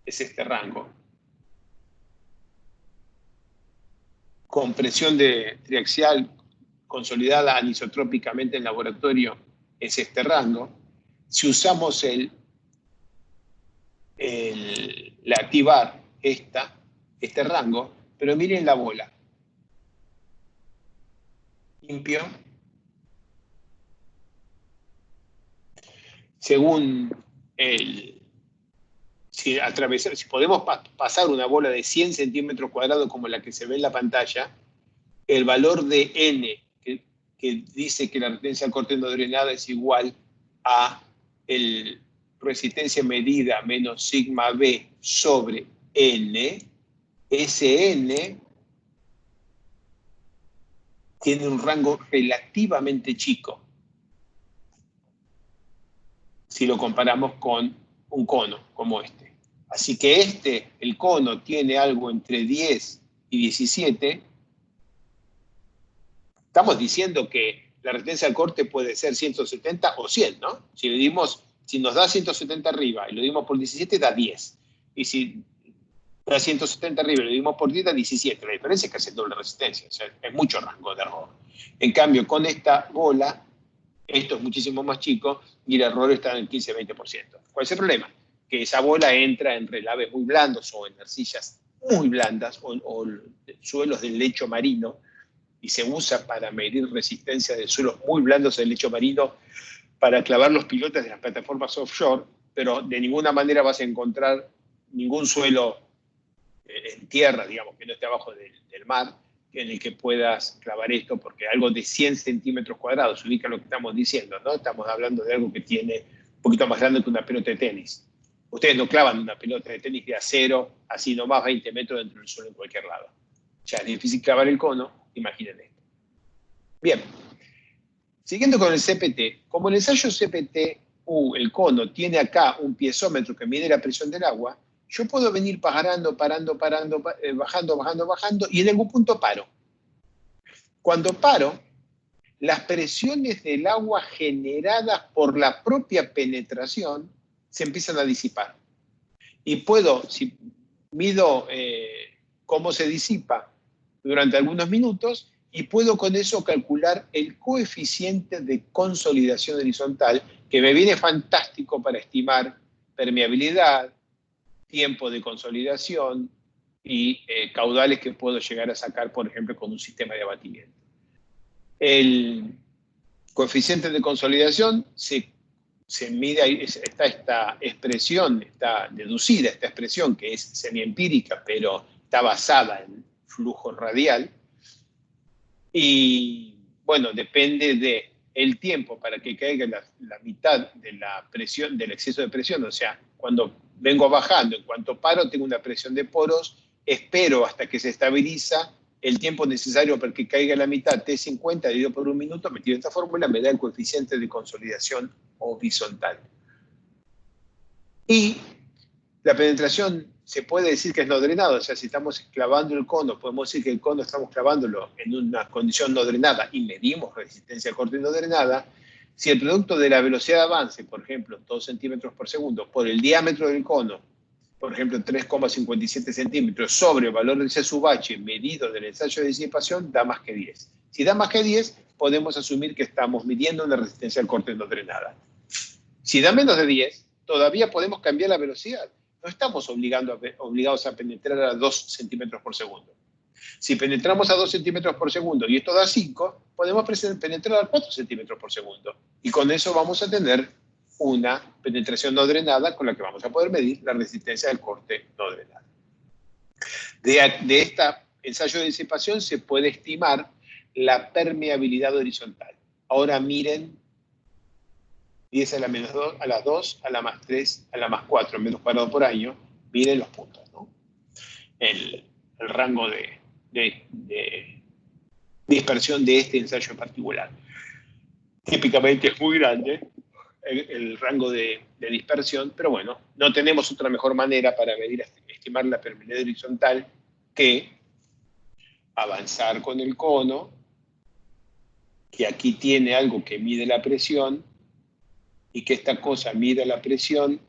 Speaker 1: es este rango. Con presión de triaxial consolidada anisotrópicamente en laboratorio, es este rango. Si usamos la activar este rango, pero miren la bola. Limpio. Según si podemos pasar una bola de 100 centímetros cuadrados como la que se ve en la pantalla, el valor de N, que dice que la resistencia al corte no drenada es igual a el resistencia medida menos sigma B sobre N, ese N tiene un rango relativamente chico si lo comparamos con un cono como este. Así que el cono tiene algo entre 10 y 17. Estamos diciendo que la resistencia al corte puede ser 170 o 100, ¿no? Si nos da 170 arriba y lo dimos por 17, da 10. Y si da 170 arriba y lo dimos por 10, da 17. La diferencia es que hace doble resistencia. O sea, es mucho rango de error. En cambio, con esta bola, esto es muchísimo más chico y el error está en el 15-20%. ¿Cuál es el problema? Que esa bola entra en relaves muy blandos o en arcillas muy blandas o suelos del lecho marino, y se usa para medir resistencia de suelos muy blandos del lecho marino para clavar los pilotes de las plataformas offshore, pero de ninguna manera vas a encontrar ningún suelo en tierra, digamos, que no esté abajo del mar, en el que puedas clavar esto, porque algo de 100 centímetros cuadrados, ubica lo que estamos diciendo, ¿no? Estamos hablando de algo que tiene un poquito más grande que una pelota de tenis. Ustedes no clavan una pelota de tenis de acero, así nomás 20 metros dentro del suelo en cualquier lado. Ya es difícil clavar el cono, imaginen esto. Bien, siguiendo con el CPT, como el ensayo CPT-U, el cono, tiene acá un piezómetro que mide la presión del agua, yo puedo venir bajando, bajando, y en algún punto paro. Cuando paro, las presiones del agua generadas por la propia penetración se empiezan a disipar. Y puedo, si mido cómo se disipa durante algunos minutos, y puedo con eso calcular el coeficiente de consolidación horizontal, que me viene fantástico para estimar permeabilidad, tiempo de consolidación y caudales que puedo llegar a sacar, por ejemplo, con un sistema de abatimiento. El coeficiente de consolidación se mide, está esta expresión, está deducida esta expresión que es semiempírica, pero está basada en flujo radial. Y bueno, depende del tiempo para que caiga la mitad de la presión, del exceso de presión. O sea, cuando vengo bajando, en cuanto paro, tengo una presión de poros, espero hasta que se estabiliza. El tiempo necesario para que caiga la mitad, T50 dividido por un minuto, metido en esta fórmula, me da el coeficiente de consolidación horizontal. Y la penetración se puede decir que es no drenada, o sea, si estamos clavando el cono, podemos decir que el cono estamos clavándolo en una condición no drenada y medimos resistencia al corte no drenada. Si el producto de la velocidad de avance, por ejemplo, 2 centímetros por segundo, por el diámetro del cono, por ejemplo, 3,57 centímetros, sobre el valor del C sub H medido del ensayo de disipación, da más que 10. Si da más que 10, podemos asumir que estamos midiendo una resistencia al corte no drenada. Si da menos de 10, todavía podemos cambiar la velocidad. No estamos obligados a penetrar a 2 centímetros por segundo. Si penetramos a 2 centímetros por segundo y esto da 5, podemos penetrar a 4 centímetros por segundo. Y con eso vamos a tener una penetración no drenada con la que vamos a poder medir la resistencia del corte no drenado. De esta ensayo de disipación se puede estimar la permeabilidad horizontal. Ahora miren 10 a la menos 2, a la 2, a la más 3, a la más 4 metros cuadrados por año. Miren los puntos, ¿no? El rango de dispersión de este ensayo en particular. Típicamente es muy grande el rango de dispersión, pero bueno, no tenemos otra mejor manera para medir, estimar la permeabilidad horizontal que avanzar con el cono, que aquí tiene algo que mide la presión, y que esta cosa mide la presión,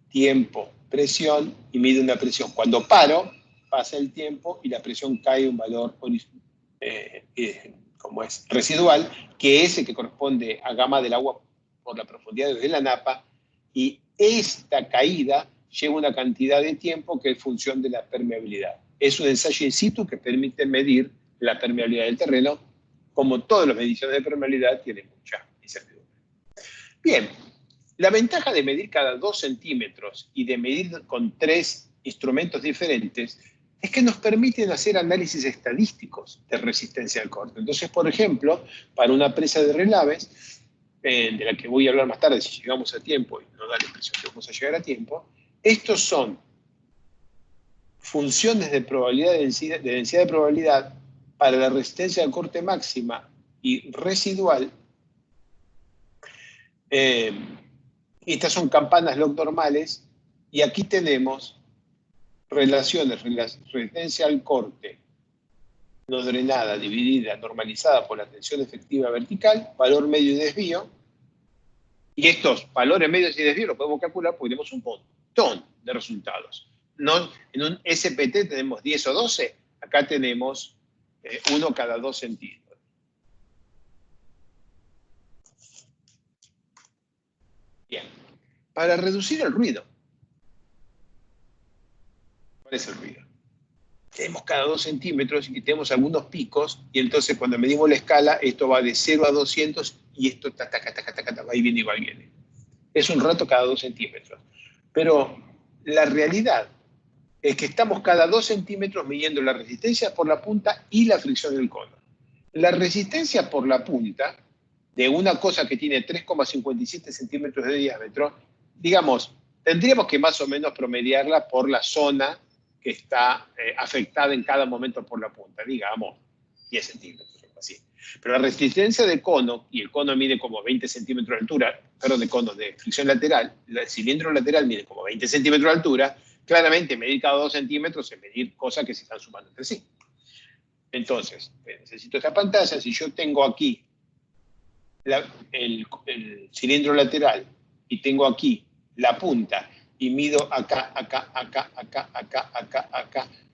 Speaker 1: tiempo, presión, y mide una presión. Cuando paro, pasa el tiempo y la presión cae a un valor como es residual, que es el que corresponde a gama del agua por la profundidad de la napa, y esta caída lleva una cantidad de tiempo que es función de la permeabilidad. Es un ensayo in situ que permite medir la permeabilidad del terreno. Como todas las mediciones de permeabilidad, tiene mucha incertidumbre. Bien, la ventaja de medir cada 2 centímetros y de medir con 3 instrumentos diferentes es que nos permiten hacer análisis estadísticos de resistencia al corte. Entonces, por ejemplo, para una presa de relaves, de la que voy a hablar más tarde si llegamos a tiempo, y no da la impresión que vamos a llegar a tiempo, estos son funciones de probabilidad de densidad de probabilidad para la resistencia al corte máxima y residual. Estas son campanas log normales, y aquí tenemos relaciones, resistencia al corte no drenada, dividida, normalizada por la tensión efectiva vertical, valor medio y desvío, y estos valores medios y desvío los podemos calcular porque tenemos un montón de resultados. No, en un SPT tenemos 10 o 12, acá tenemos 1 cada 2 centímetros. Bien, para reducir el ruido, ¿cuál es el ruido? Tenemos cada 2 centímetros y tenemos algunos picos, y entonces cuando medimos la escala, esto va de 0 a 200 y esto va y viene y va y viene. Es un rato cada 2 centímetros. Pero la realidad es que estamos cada 2 centímetros midiendo la resistencia por la punta y la fricción del cono. La resistencia por la punta de una cosa que tiene 3,57 centímetros de diámetro, digamos, tendríamos que más o menos promediarla por la zona que está afectada en cada momento por la punta, digamos 10 centímetros, así. Pero la resistencia del cono, y el cono mide como 20 centímetros de altura, perdón, de cono de fricción lateral, el cilindro lateral mide como 20 centímetros de altura, claramente medir cada 2 centímetros es medir cosas que se están sumando entre sí. Entonces, necesito esta pantalla. Si yo tengo aquí el cilindro lateral y tengo aquí la punta y mido acá, acá.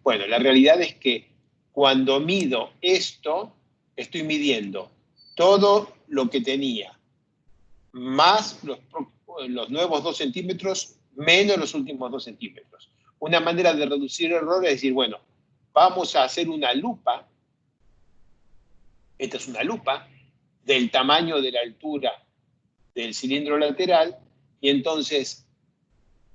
Speaker 1: Bueno, la realidad es que cuando mido esto, estoy midiendo todo lo que tenía, más los nuevos 2 centímetros, menos los últimos 2 centímetros. Una manera de reducir el error es decir, bueno, vamos a hacer una lupa. Esta es una lupa del tamaño de la altura del cilindro lateral, y entonces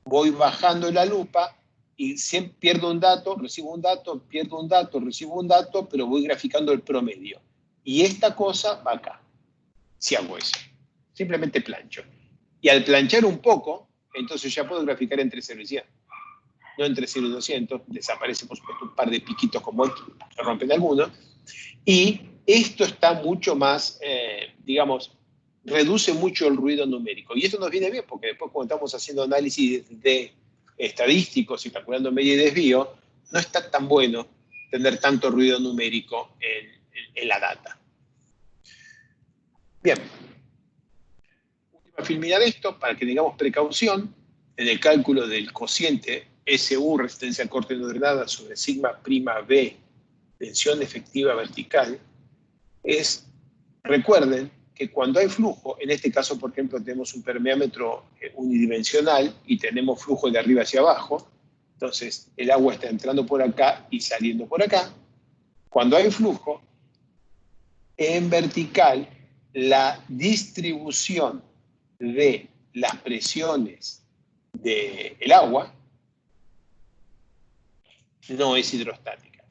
Speaker 1: voy bajando la lupa y siempre pierdo un dato, recibo un dato, pierdo un dato, recibo un dato, pero voy graficando el promedio. Y esta cosa va acá, si hago eso. Simplemente plancho. Y al planchar un poco, entonces ya puedo graficar entre 0 y 100. No entre 0 y 200, desaparece por supuesto un par de piquitos como estos, se rompen algunos. Y esto está mucho más, digamos, reduce mucho el ruido numérico. Y esto nos viene bien porque después cuando estamos haciendo análisis de estadísticos y calculando media y desvío, no está tan bueno tener tanto ruido numérico en la data. Bien. Última filmina de esto, para que tengamos precaución en el cálculo del cociente SU, resistencia al corte no drenada, sobre sigma prima B, tensión efectiva vertical, recuerden que cuando hay flujo, en este caso, por ejemplo, tenemos un permeámetro unidimensional y tenemos flujo de arriba hacia abajo, entonces el agua está entrando por acá y saliendo por acá. Cuando hay flujo, en vertical, la distribución de las presiones del agua no es hidrostática.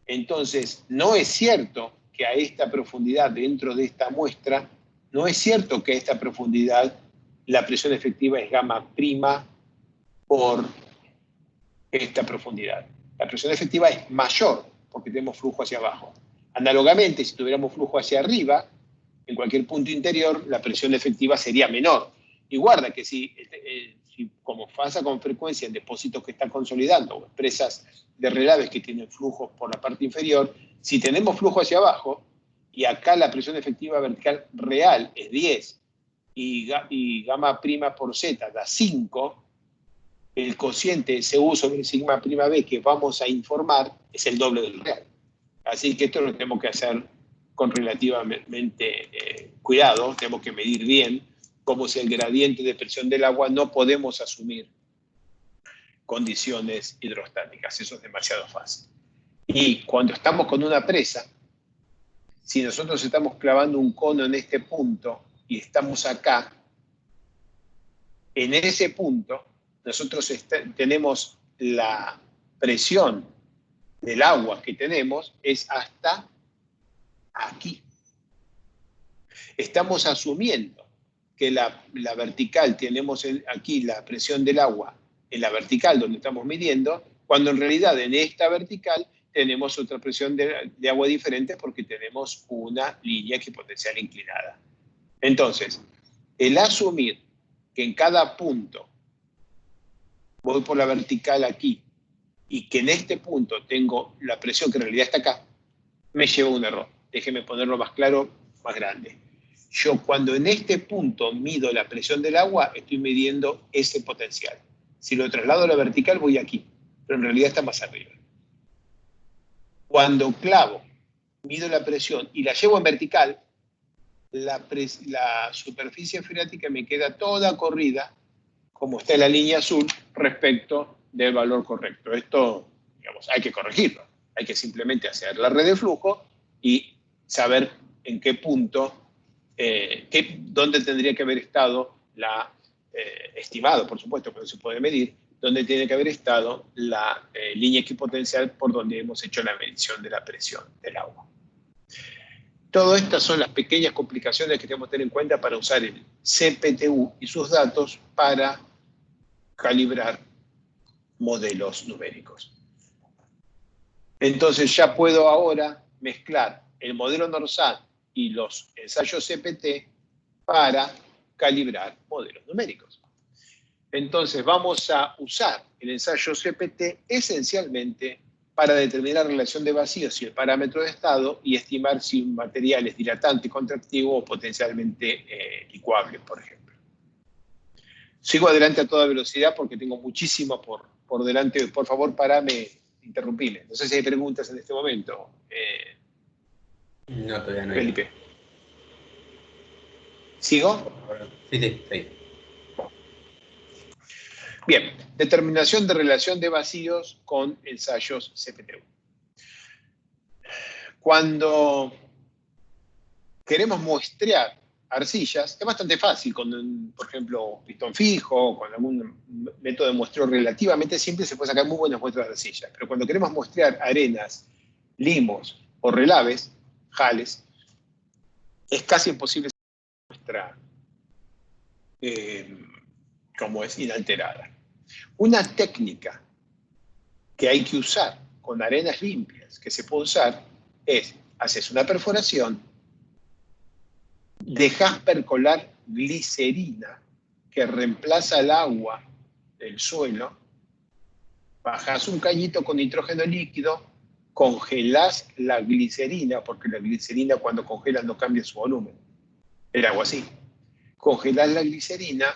Speaker 1: Entonces, no es cierto que a esta profundidad, dentro de esta muestra, no es cierto que a esta profundidad la presión efectiva es gamma prima por esta profundidad. La presión efectiva es mayor porque tenemos flujo hacia abajo. Análogamente, si tuviéramos flujo hacia arriba, en cualquier punto interior, la presión efectiva sería menor. Y guarda que si como pasa con frecuencia en depósitos que están consolidando o empresas de relaves que tienen flujos por la parte inferior, si tenemos flujo hacia abajo y acá la presión efectiva vertical real es 10 y gamma prima por Z da 5, el cociente SU sobre sigma prima B que vamos a informar es el doble del real. Así que esto lo tenemos que hacer con relativamente cuidado, tenemos que medir bien, como si el gradiente de presión del agua no podemos asumir condiciones hidrostáticas, eso es demasiado fácil. Y cuando estamos con una presa, si nosotros estamos clavando un cono en este punto y estamos acá, en ese punto nosotros tenemos la presión del agua que tenemos es hasta aquí. Estamos asumiendo que la vertical, tenemos aquí la presión del agua en la vertical donde estamos midiendo, cuando en realidad en esta vertical tenemos otra presión de agua diferente porque tenemos una línea equipotencial inclinada. Entonces, el asumir que en cada punto voy por la vertical aquí y que en este punto tengo la presión que en realidad está acá, me lleva a un error. Déjeme ponerlo más claro, más grande. Yo cuando en este punto mido la presión del agua, estoy midiendo ese potencial. Si lo traslado a la vertical, voy aquí, pero en realidad está más arriba. Cuando clavo, mido la presión y la llevo en vertical, la superficie freática me queda toda corrida, como está en la línea azul, respecto del valor correcto. Esto, digamos, hay que corregirlo. Hay que simplemente hacer la red de flujo y saber en qué punto, dónde tendría que haber estado estimado, por supuesto, que no se puede medir, dónde tiene que haber estado la línea equipotencial por donde hemos hecho la medición de la presión del agua. Todas estas son las pequeñas complicaciones que tenemos que tener en cuenta para usar el CPTU y sus datos para calibrar modelos numéricos. Entonces ya puedo ahora mezclar el modelo NORSAT y los ensayos CPT para calibrar modelos numéricos. Entonces vamos a usar el ensayo CPT esencialmente para determinar la relación de vacíos y el parámetro de estado y estimar si un material es dilatante, contractivo o potencialmente licuable, por ejemplo. Sigo adelante a toda velocidad porque tengo muchísimo por delante. Por favor, parame, interrumpime. No sé si hay preguntas en este momento.
Speaker 2: No, todavía no hay.
Speaker 1: Felipe. ¿Sigo?
Speaker 2: Sí.
Speaker 1: Bien, determinación de relación de vacíos con ensayos CPTU. Cuando queremos muestrear arcillas, es bastante fácil con, por ejemplo, pistón fijo, con algún método de muestreo relativamente simple se puede sacar muy buenas muestras de arcillas. Pero cuando queremos muestrear arenas, limos o relaves, jales, es casi imposible muestra como es inalterada. Una técnica que hay que usar con arenas limpias, que se puede usar, es, haces una perforación, dejas percolar glicerina que reemplaza el agua del suelo, bajas un cañito con nitrógeno líquido, congelás la glicerina, porque la glicerina cuando congelas no cambia su volumen, el agua sí. Congelás la glicerina,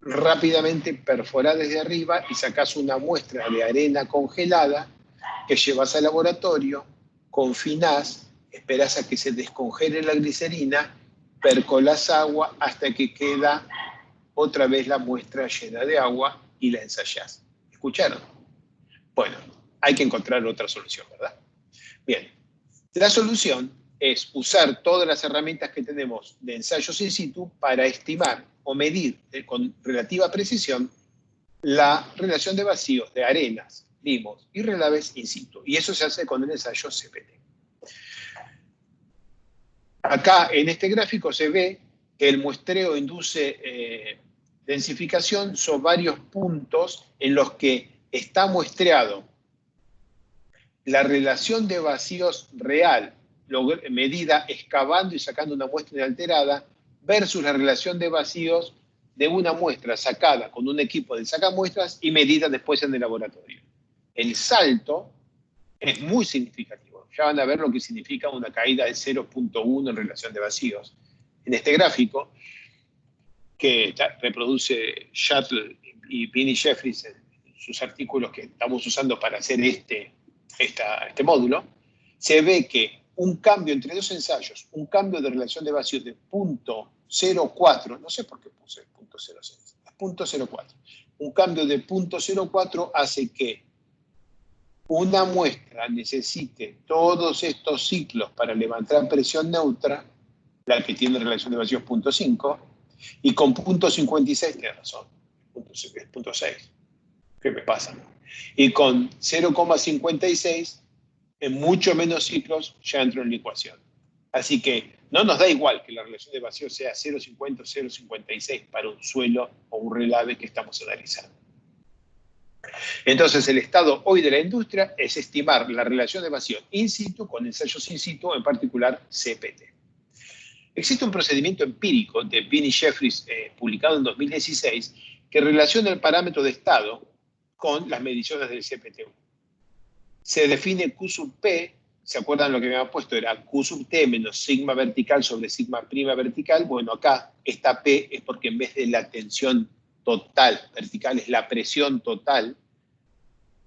Speaker 1: rápidamente perforás desde arriba y sacás una muestra de arena congelada que llevas al laboratorio, confinás, esperás a que se descongele la glicerina, percolás agua hasta que queda otra vez la muestra llena de agua y la ensayás. ¿Escucharon? Bueno, hay que encontrar otra solución, ¿verdad? Bien, la solución es usar todas las herramientas que tenemos de ensayos in situ para estimar o medir con relativa precisión la relación de vacíos de arenas vimos irrelaves in situ. Y eso se hace con el ensayo CPT. Acá en este gráfico se ve que el muestreo induce densificación. Son varios puntos en los que está muestreado la relación de vacíos real, medida excavando y sacando una muestra inalterada, versus la relación de vacíos de una muestra sacada con un equipo de sacamuestras y medida después en el laboratorio. El salto es muy significativo. Ya van a ver lo que significa una caída de 0.1 en relación de vacíos. En este gráfico, que reproduce Shuttle y Vinnie Jeffries en sus artículos que estamos usando para hacer este módulo, se ve que un cambio entre dos ensayos, un cambio de relación de vacíos de 0.04, no sé por qué puse 0.06, es 0.04, un cambio de 0.04 hace que una muestra necesite todos estos ciclos para levantar presión neutra, la que tiene relación de vacíos 0.5, y con 0.56 tiene razón, 0.6. ¿Qué me pasa? Y con 0,56, en mucho menos ciclos, ya entro en la ecuación. Así que no nos da igual que la relación de vacío sea 0,50 o 0,56 para un suelo o un relave que estamos analizando. Entonces, el estado hoy de la industria es estimar la relación de vacío in situ con ensayos in situ, en particular CPT. Existe un procedimiento empírico de Vinnie Jeffries, publicado en 2016, que relaciona el parámetro de estado con las mediciones del CPT1. Se define Q sub P, ¿se acuerdan lo que me había puesto? Era Q sub T menos sigma vertical sobre sigma prima vertical. Bueno, acá esta P es porque en vez de la tensión total vertical es la presión total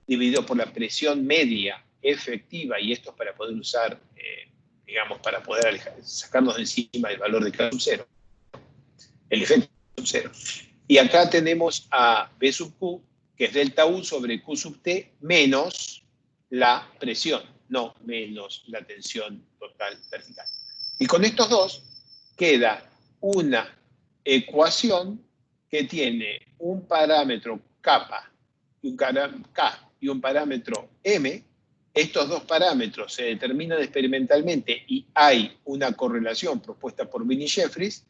Speaker 1: dividido por la presión media efectiva, y esto es para poder usar, digamos, para poder sacarnos de encima el valor de K sub 0, el efecto sub 0. Y acá tenemos a B sub Q, que es delta U sobre Q sub T menos la presión, no menos la tensión total vertical. Y con estos dos queda una ecuación que tiene un parámetro kappa K y un parámetro M. Estos dos parámetros se determinan experimentalmente y hay una correlación propuesta por Vinnie Jeffries,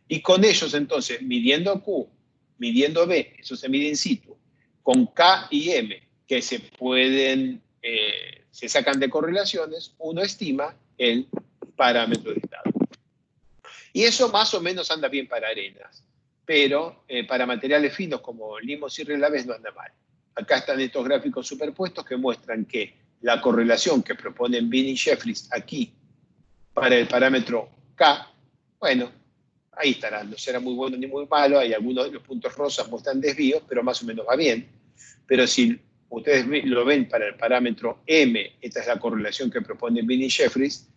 Speaker 1: y con ellos entonces, midiendo Q, midiendo B, eso se mide in situ, con K y M, que se sacan de correlaciones, uno estima el parámetro de estado. Y eso más o menos anda bien para arenas, pero para materiales finos como limos y relaves no anda mal. Acá están estos gráficos superpuestos que muestran que la correlación que proponen Vinnie Jeffries aquí para el parámetro K, bueno, ahí estará, no será muy bueno ni muy malo, hay algunos de los puntos rosas muestran desvíos, pero más o menos va bien. Pero si ustedes lo ven para el parámetro M, esta es la correlación que propone Vinnie Jeffries,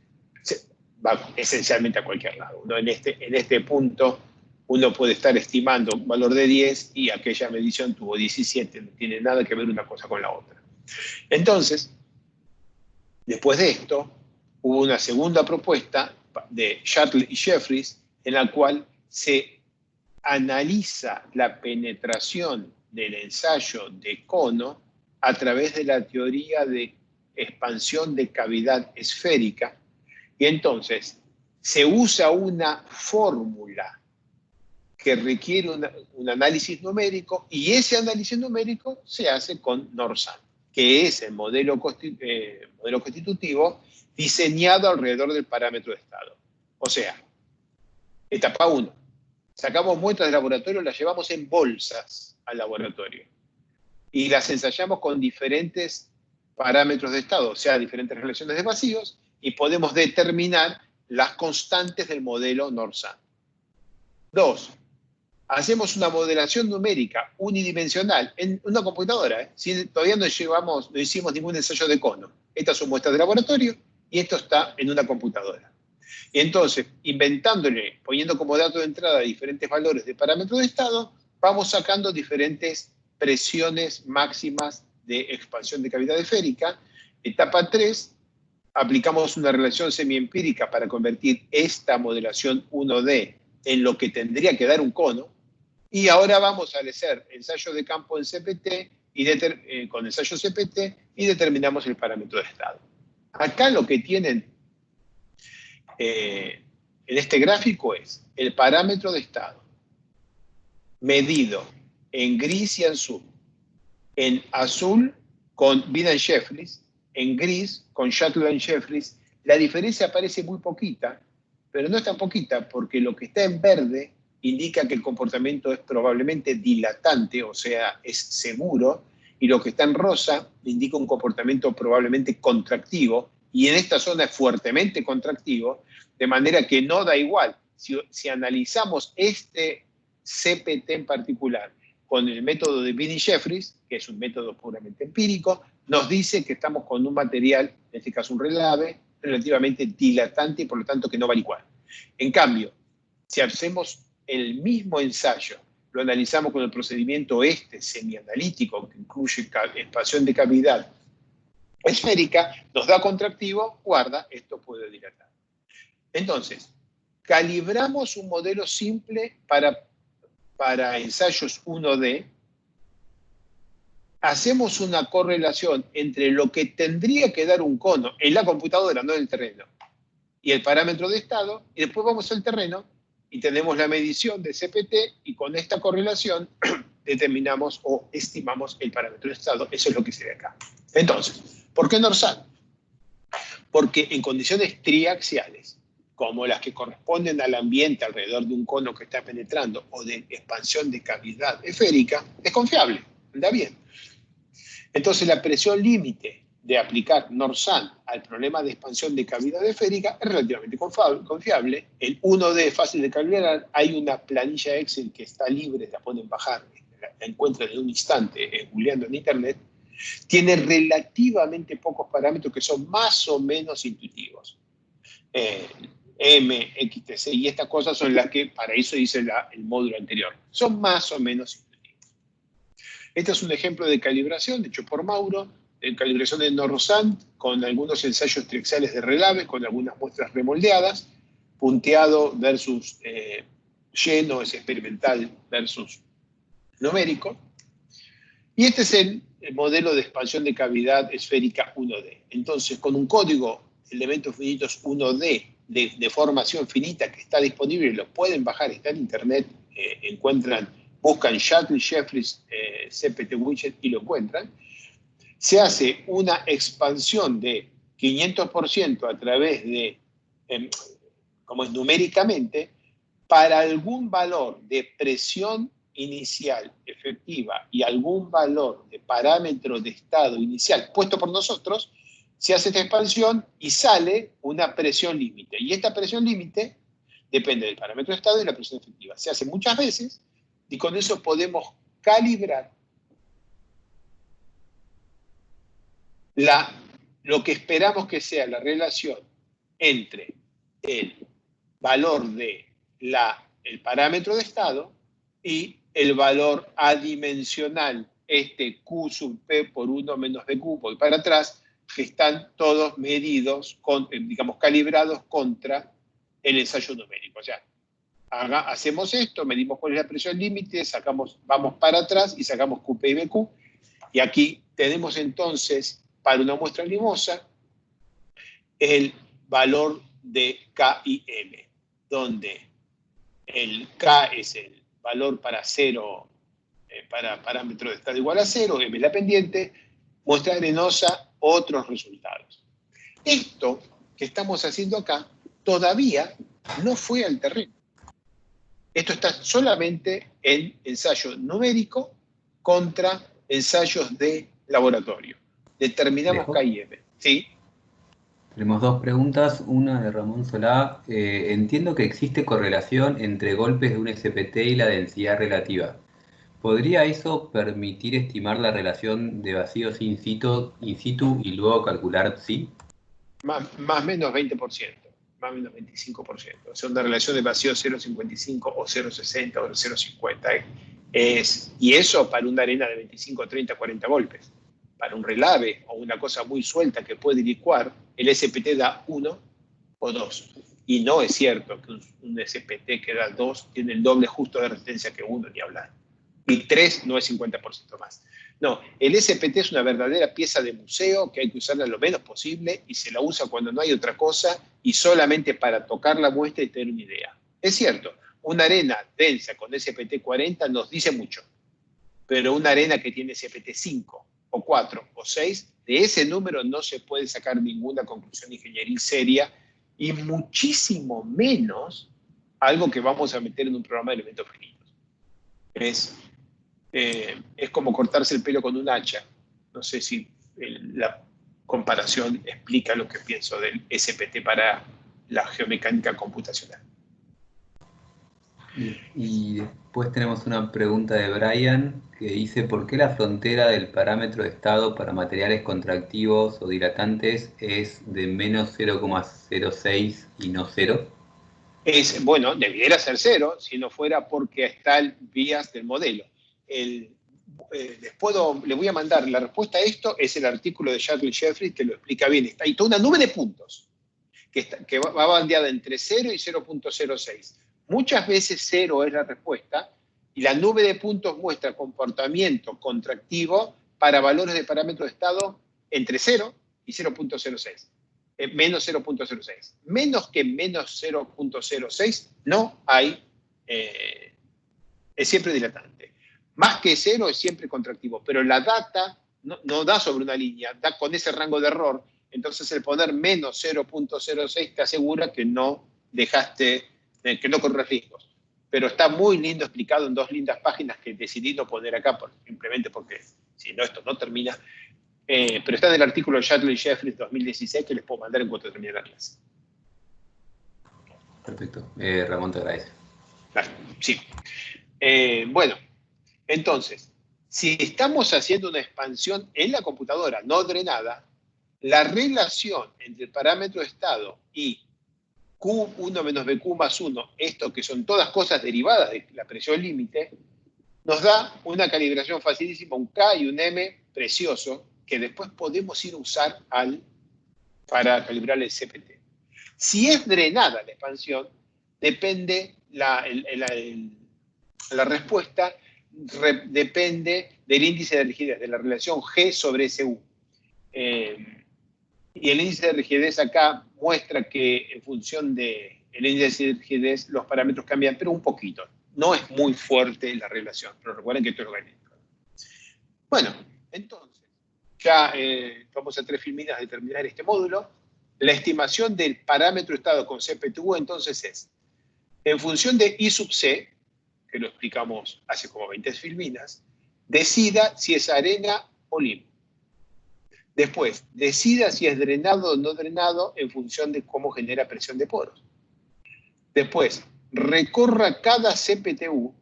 Speaker 1: va esencialmente a cualquier lado. ¿No? En este punto uno puede estar estimando un valor de 10 y aquella medición tuvo 17, no tiene nada que ver una cosa con la otra. Entonces, después de esto, hubo una segunda propuesta de Shuttle y Jeffries en la cual se analiza la penetración del ensayo de cono a través de la teoría de expansión de cavidad esférica, y entonces se usa una fórmula que requiere un análisis numérico, y ese análisis numérico se hace con NORSAN, que es el modelo constitutivo diseñado alrededor del parámetro de estado. O sea, etapa 1. Sacamos muestras de laboratorio, las llevamos en bolsas al laboratorio y las ensayamos con diferentes parámetros de estado, o sea, diferentes relaciones de vacíos, y podemos determinar las constantes del modelo NORSAN. 2. Hacemos una modelación numérica unidimensional en una computadora. Todavía no hicimos ningún ensayo de cono. Estas son muestras de laboratorio y esto está en una computadora. Y entonces, inventándole, poniendo como dato de entrada diferentes valores de parámetros de estado, vamos sacando diferentes presiones máximas de expansión de cavidad esférica. Etapa 3, aplicamos una relación semiempírica para convertir esta modelación 1D en lo que tendría que dar un cono. Y ahora vamos a hacer ensayos de campo en CPT con ensayo CPT y determinamos el parámetro de estado. Acá lo que tienen en este gráfico es el parámetro de estado medido en gris y azul. En azul con Biden-Jeffries, en gris con Shetland-Jeffries. La diferencia parece muy poquita, pero no es tan poquita porque lo que está en verde indica que el comportamiento es probablemente dilatante, o sea, es seguro, y lo que está en rosa indica un comportamiento probablemente contractivo, y en esta zona es fuertemente contractivo, de manera que no da igual. Si analizamos este CPT en particular con el método de Biden-Jeffries, que es un método puramente empírico, nos dice que estamos con un material, en este caso un relave, relativamente dilatante y por lo tanto que no vale igual. En cambio, si hacemos el mismo ensayo, lo analizamos con el procedimiento semianalítico, que incluye expansión de cavidad esférica, nos da contractivo, guarda, esto puede dilatar. Entonces, calibramos un modelo simple para ensayos 1D, hacemos una correlación entre lo que tendría que dar un cono en la computadora, no en el terreno, y el parámetro de estado, y después vamos al terreno y tenemos la medición de CPT y con esta correlación determinamos o estimamos el parámetro de estado. Eso es lo que se ve acá. Entonces, ¿por qué Norsan? Porque en condiciones triaxiales, como las que corresponden al ambiente alrededor de un cono que está penetrando o de expansión de cavidad esférica, es confiable, anda bien. Entonces la presión límite de aplicar Norsan al problema de expansión de cavidad esférica es relativamente confiable. El 1D es fácil de calibrar, hay una planilla Excel que está libre, la pueden bajar, la encuentran en un instante googleando en internet. Tiene relativamente pocos parámetros que son más o menos intuitivos. M, XTC y estas cosas son las que, para eso dice el módulo anterior, son más o menos intuitivos. Este es un ejemplo de calibración hecho por Mauro, de calibración de Norsan con algunos ensayos triaxiales de relave, con algunas muestras remoldeadas, punteado versus lleno, es experimental versus numérico. Y este es el modelo de expansión de cavidad esférica 1D. Entonces, con un código elementos finitos 1D de formación finita que está disponible, lo pueden bajar, está en internet, buscan Shetland-Jeffries CPT Widget y lo encuentran. Se hace una expansión de 500% a través de, como es numéricamente, para algún valor de presión inicial efectiva y algún valor de parámetro de estado inicial puesto por nosotros, se hace esta expansión y sale una presión límite. Y esta presión límite depende del parámetro de estado y la presión efectiva. Se hace muchas veces y con eso podemos calibrar lo que esperamos que sea la relación entre el valor de el parámetro de estado y el valor adimensional, Q sub P por 1 menos BQ, voy para atrás, que están todos medidos, digamos, calibrados contra el ensayo numérico. O sea, hacemos esto, medimos cuál es la presión límite, vamos para atrás y sacamos QP y BQ, y aquí tenemos entonces, para una muestra limosa, el valor de K y M, donde el K es el valor para cero, para parámetro de estado igual a 0, M la pendiente, muestra arenosa, otros resultados. Esto que estamos haciendo acá todavía no fue al terreno. Esto está solamente en ensayo numérico contra ensayos de laboratorio. Determinamos K y M. ¿Sí?
Speaker 2: Tenemos dos preguntas, una de Ramón Solá. Entiendo que existe correlación entre golpes de un SPT y la densidad relativa. ¿Podría eso permitir estimar la relación de vacíos in situ y luego calcular psi?
Speaker 1: Más o menos 20%, más o menos 25%. O sea, una relación de vacío 0,55 o 0,60 o 0,50. Y eso para una arena de 25, 30, 40 golpes. Para un relave o una cosa muy suelta que puede licuar, el SPT da 1 o 2. Y no es cierto que un SPT que da 2 tiene el doble justo de resistencia que 1, ni hablar. y 3 no es 50% más. No, el SPT es una verdadera pieza de museo que hay que usarla lo menos posible y se la usa cuando no hay otra cosa y solamente para tocar la muestra y tener una idea. Es cierto, una arena densa con SPT 40 nos dice mucho, pero una arena que tiene SPT 5 o 4 o 6, de ese número no se puede sacar ninguna conclusión ingenieril seria y muchísimo menos algo que vamos a meter en un programa de elementos finitos. Es como cortarse el pelo con un hacha. No sé si la comparación explica lo que pienso del SPT para la geomecánica computacional.
Speaker 2: Y después tenemos una pregunta de Brian que dice: ¿por qué la frontera del parámetro de estado para materiales contractivos o dilatantes es de menos 0,06 y no 0?
Speaker 1: Bueno, debiera ser 0 si no fuera porque está el bias del modelo. Le voy a mandar la respuesta a esto, es el artículo de Shuttle-Jeffries que lo explica bien. Hay toda una nube de puntos que va bandeada entre 0 y 0.06. Muchas veces 0 es la respuesta y la nube de puntos muestra comportamiento contractivo para valores de parámetro de estado entre 0 y 0.06. Menos 0.06. Menos que menos 0.06 no hay, es siempre dilatante. Más que 0 es siempre contractivo, pero la data no da sobre una línea, da con ese rango de error. Entonces el poner menos 0.06 te asegura que no dejaste, que no corres riesgos. Pero está muy lindo explicado en 2 lindas páginas que decidí no poner acá simplemente porque si no esto no termina. Pero está en el artículo de Shuttle-Jeffries 2016 que les puedo mandar en cuanto termine la clase.
Speaker 2: Perfecto. Ramón, te agradece.
Speaker 1: Claro, sí. Bueno, entonces, si estamos haciendo una expansión en la computadora no drenada, la relación entre el parámetro de estado y Q1 menos BQ más 1, esto que son todas cosas derivadas de la presión límite, nos da una calibración facilísima, un K y un M precioso, que después podemos ir a usar para calibrar el CPT. Si es drenada la expansión, depende la respuesta depende del índice de rigidez, de la relación G sobre SU. Y el índice de rigidez acá muestra que en función del índice de rigidez los parámetros cambian, pero un poquito. No es muy fuerte la relación, pero recuerden que esto es orgánico. Bueno, entonces, ya vamos a 3 filminas de terminar este módulo. La estimación del parámetro estado con CPTU entonces es, en función de I sub C, que lo explicamos hace como 20 filminas, decida si es arena o limo. Después, decida si es drenado o no drenado en función de cómo genera presión de poros. Después, recorra cada CPTU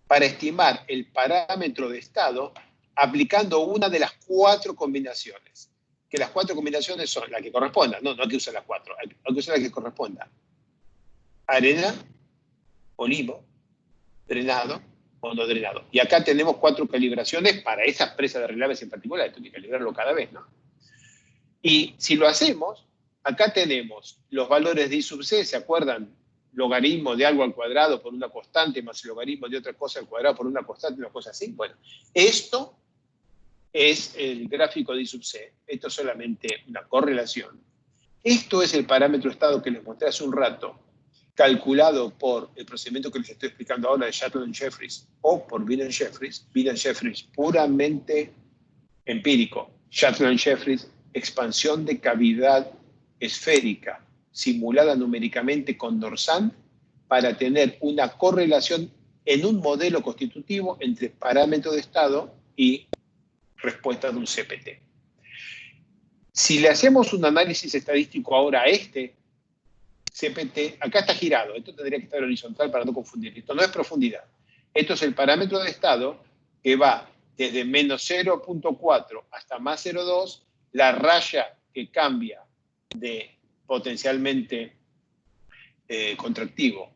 Speaker 1: para estimar el parámetro de estado aplicando una de las 4 combinaciones. Que las 4 combinaciones son las que correspondan. No hay que usar las 4, hay que usar la que corresponda. Arena o limo, drenado o no drenado. Y acá tenemos 4 calibraciones para esas presas de relaves en particular. Esto hay que calibrarlo cada vez, ¿no? Y si lo hacemos, acá tenemos los valores de I sub C, ¿se acuerdan? Logaritmo de algo al cuadrado por una constante más el logaritmo de otra cosa al cuadrado por una constante, una cosa así. Bueno, esto es el gráfico de I sub C. Esto es solamente una correlación. Esto es el parámetro estado que les mostré hace un rato, calculado por el procedimiento que les estoy explicando ahora de Shuttle-Jeffries o por Wien-Jeffries. Wien-Jeffries puramente empírico. Shuttle-Jeffries, expansión de cavidad esférica simulada numéricamente con Dorsant para tener una correlación en un modelo constitutivo entre parámetro de estado y respuesta de un CPT. Si le hacemos un análisis estadístico ahora a este CPT, acá está girado, esto tendría que estar horizontal para no confundir. Esto no es profundidad. Esto es el parámetro de estado que va desde menos 0.4 hasta más 0.2, la raya que cambia de potencialmente contractivo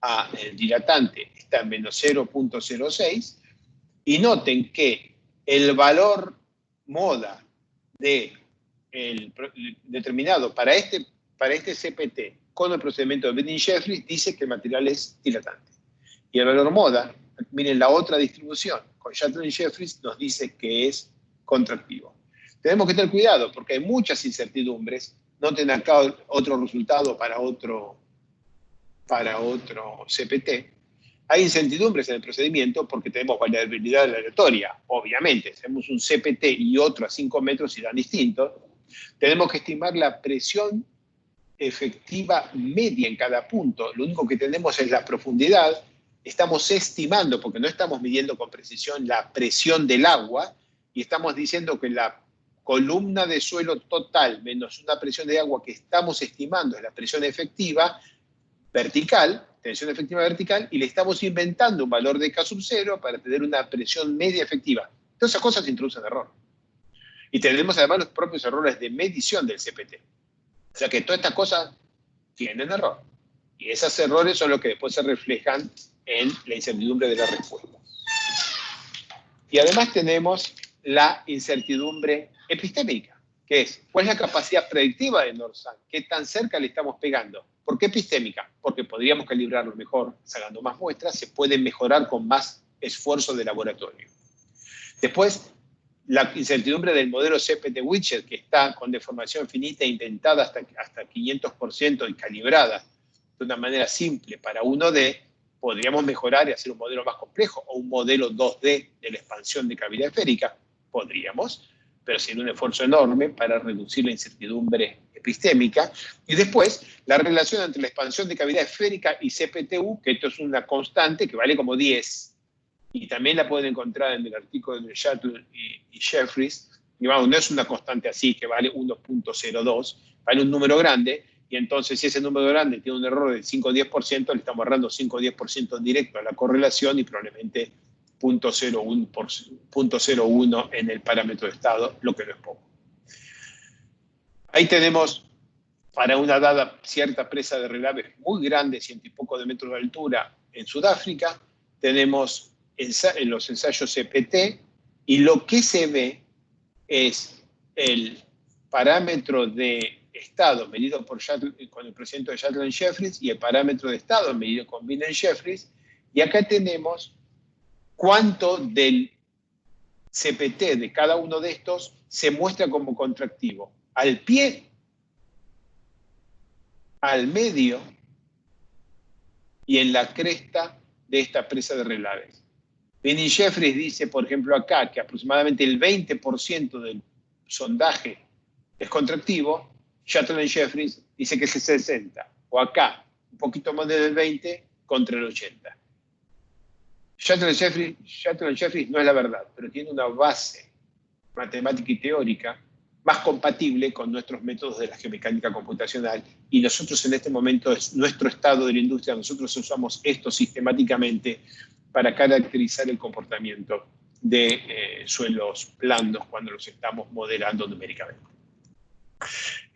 Speaker 1: a dilatante está en menos 0.06, y noten que el valor moda determinado para este CPT con el procedimiento de Wien-Jeffries dice que el material es dilatante. Y el valor moda miren la otra distribución, con Shetland-Jeffreys nos dice que es contractivo. Tenemos que tener cuidado porque hay muchas incertidumbres, no tener acá otro resultado para otro CPT. Hay incertidumbres en el procedimiento porque tenemos variabilidad aleatoria, obviamente. Tenemos un CPT y otro a 5 metros y dan distintos. Tenemos que estimar la presión efectiva media en cada punto. Lo único que tenemos es la profundidad. Estamos estimando, porque no estamos midiendo con precisión la presión del agua, y estamos diciendo que la columna de suelo total menos una presión de agua que estamos estimando es la presión efectiva vertical, tensión efectiva vertical, y le estamos inventando un valor de K sub 0 para tener una presión media efectiva. Todas esas cosas introducen error. Y tenemos además los propios errores de medición del CPT. O sea que todas estas cosas tienen error. Y esos errores son los que después se reflejan en la incertidumbre de la respuesta. Y además tenemos la incertidumbre epistémica, que es, ¿cuál es la capacidad predictiva de NORSAN? ¿Qué tan cerca le estamos pegando? ¿Por qué epistémica? Porque podríamos calibrarlo mejor sacando más muestras, se puede mejorar con más esfuerzo de laboratorio. Después, la incertidumbre del modelo CPT-Widget, que está con deformación finita intentada hasta 500% y calibrada de una manera simple para 1D, podríamos mejorar y hacer un modelo más complejo, o un modelo 2D de la expansión de cavidad esférica, podríamos, pero sin un esfuerzo enorme para reducir la incertidumbre epistémica. Y después, la relación entre la expansión de cavidad esférica y CPT-U, que esto es una constante que vale como 10, y también la pueden encontrar en el artículo de Shetland y Jeffreys, y vamos, no es una constante así que vale 1.02, vale un número grande, y entonces si ese número grande tiene un error del 5 o 10%, le estamos ahorrando 5 o 10% directo a la correlación y probablemente 0.01 en el parámetro de estado, lo que no es poco. Ahí tenemos, para una dada cierta presa de relaves muy grande, 100 y poco de metros de altura en Sudáfrica, tenemos en los ensayos CPT, y lo que se ve es el parámetro de estado medido con el procedimiento de Shetland-Jeffreys y el parámetro de estado medido con Binet-Jeffreys, y acá tenemos cuánto del CPT de cada uno de estos se muestra como contractivo. Al pie, al medio y en la cresta de esta presa de relaves. Binet-Jeffreys dice, por ejemplo, acá, que aproximadamente el 20% del sondaje es contractivo. Shetland-Jeffreys dice que es el 60%. O acá, un poquito más del 20% contra el 80%. Shetland-Jeffreys no es la verdad, pero tiene una base matemática y teórica más compatible con nuestros métodos de la geomecánica computacional, y nosotros en este momento es nuestro estado de la industria, nosotros usamos esto sistemáticamente para caracterizar el comportamiento de suelos blandos cuando los estamos modelando numéricamente.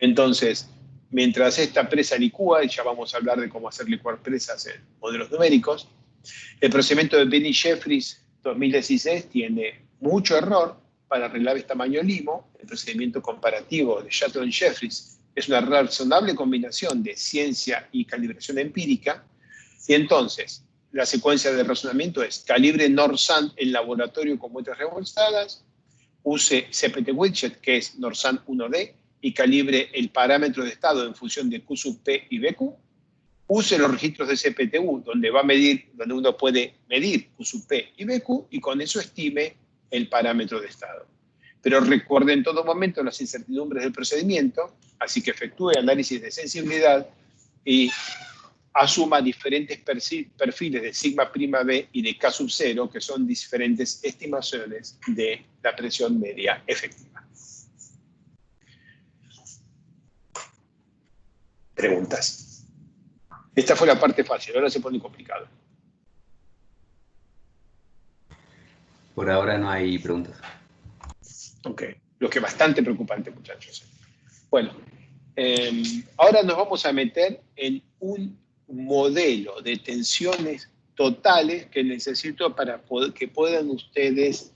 Speaker 1: Entonces, mientras esta presa licúa, y ya vamos a hablar de cómo hacer licuar presas en modelos numéricos, el procedimiento de Binet-Jeffreys 2016 tiene mucho error para relaves tamaño limo. El procedimiento comparativo de Shetland-Jeffreys es una razonable combinación de ciencia y calibración empírica, y entonces la secuencia de razonamiento es calibre NORSAN en laboratorio con muestras reembolsadas, use CPT-Widget, que es NORSAN 1D, y calibre el parámetro de estado en función de Q sub P y BQ, use los registros de CPT-U, donde uno puede medir Q sub P y BQ, y con eso estime el parámetro de estado. Pero recuerde en todo momento las incertidumbres del procedimiento, así que efectúe análisis de sensibilidad y asuma diferentes perfiles de sigma prima B y de K sub 0, que son diferentes estimaciones de la presión media efectiva. Preguntas. Esta fue la parte fácil, ahora se pone complicado.
Speaker 2: Por ahora no hay preguntas.
Speaker 1: Ok, lo que es bastante preocupante, muchachos. Bueno, ahora nos vamos a meter en un modelo de tensiones totales que necesito para que puedan ustedes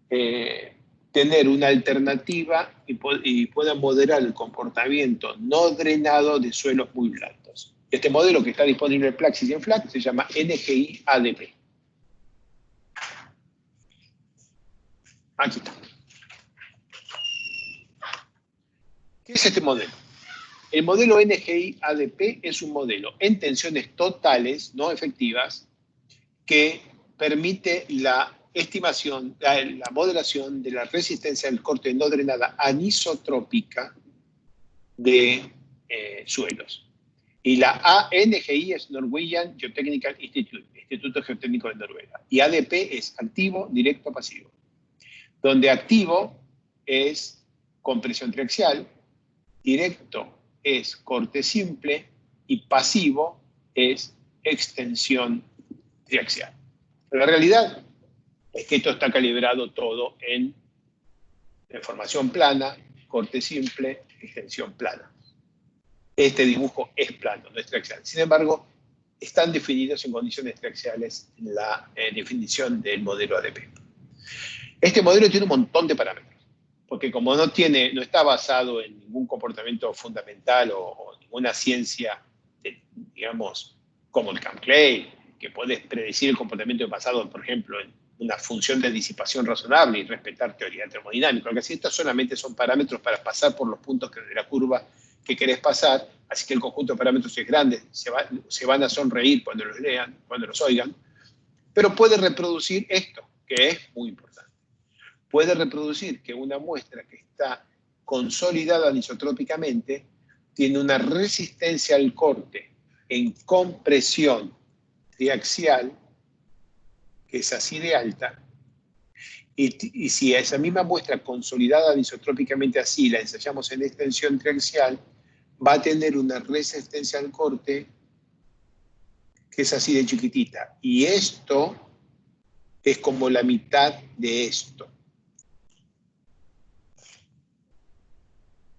Speaker 1: tener una alternativa y puedan moderar el comportamiento no drenado de suelos muy blandos. Este modelo, que está disponible en Plaxis y en FLAC, se llama NGI-ADP. Aquí está. ¿Qué es este modelo? El modelo NGI-ADP es un modelo en tensiones totales, no efectivas, que permite la estimación, la modelación de la resistencia al corte no drenada anisotrópica de suelos. Y la ANGI es Norwegian Geotechnical Institute, Instituto Geotécnico de Noruega. Y ADP es activo, directo, pasivo. Donde activo es compresión triaxial, directo es corte simple y pasivo es extensión triaxial. Pero la realidad es que esto está calibrado todo en deformación plana, corte simple, extensión plana. Este dibujo es plano, no es triaxial. Sin embargo, están definidos en condiciones triaxiales en la definición del modelo ADP. Este modelo tiene un montón de parámetros, porque como no está basado en ningún comportamiento fundamental o ninguna ciencia, digamos, como el Camp-Clay, que puedes predecir el comportamiento basado, por ejemplo, en una función de disipación razonable y respetar teoría termodinámica. Lo que sí, estos solamente son parámetros para pasar por los puntos de la curva que querés pasar, así que el conjunto de parámetros es grande, se van a sonreír cuando los lean, cuando los oigan, pero puede reproducir esto, que es muy importante. Puede reproducir que una muestra que está consolidada anisotrópicamente tiene una resistencia al corte en compresión triaxial, que es así de alta, y si a esa misma muestra consolidada anisotrópicamente así la ensayamos en extensión triaxial, va a tener una resistencia al corte que es así de chiquitita. Y esto es como la mitad de esto.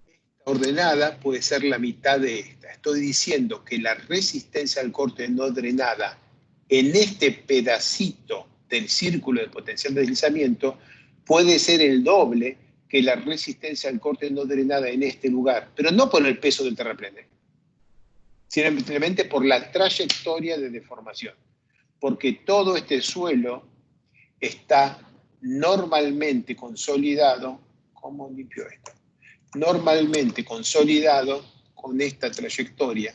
Speaker 1: Esta ordenada puede ser la mitad de esta. Estoy diciendo que la resistencia al corte no drenada en este pedacito del círculo de potencial de deslizamiento puede ser el doble que la resistencia al corte no drenada en este lugar, pero no por el peso del terraplén, sino simplemente por la trayectoria de deformación, porque todo este suelo está normalmente consolidado. ¿Cómo limpio esto? Normalmente consolidado con esta trayectoria.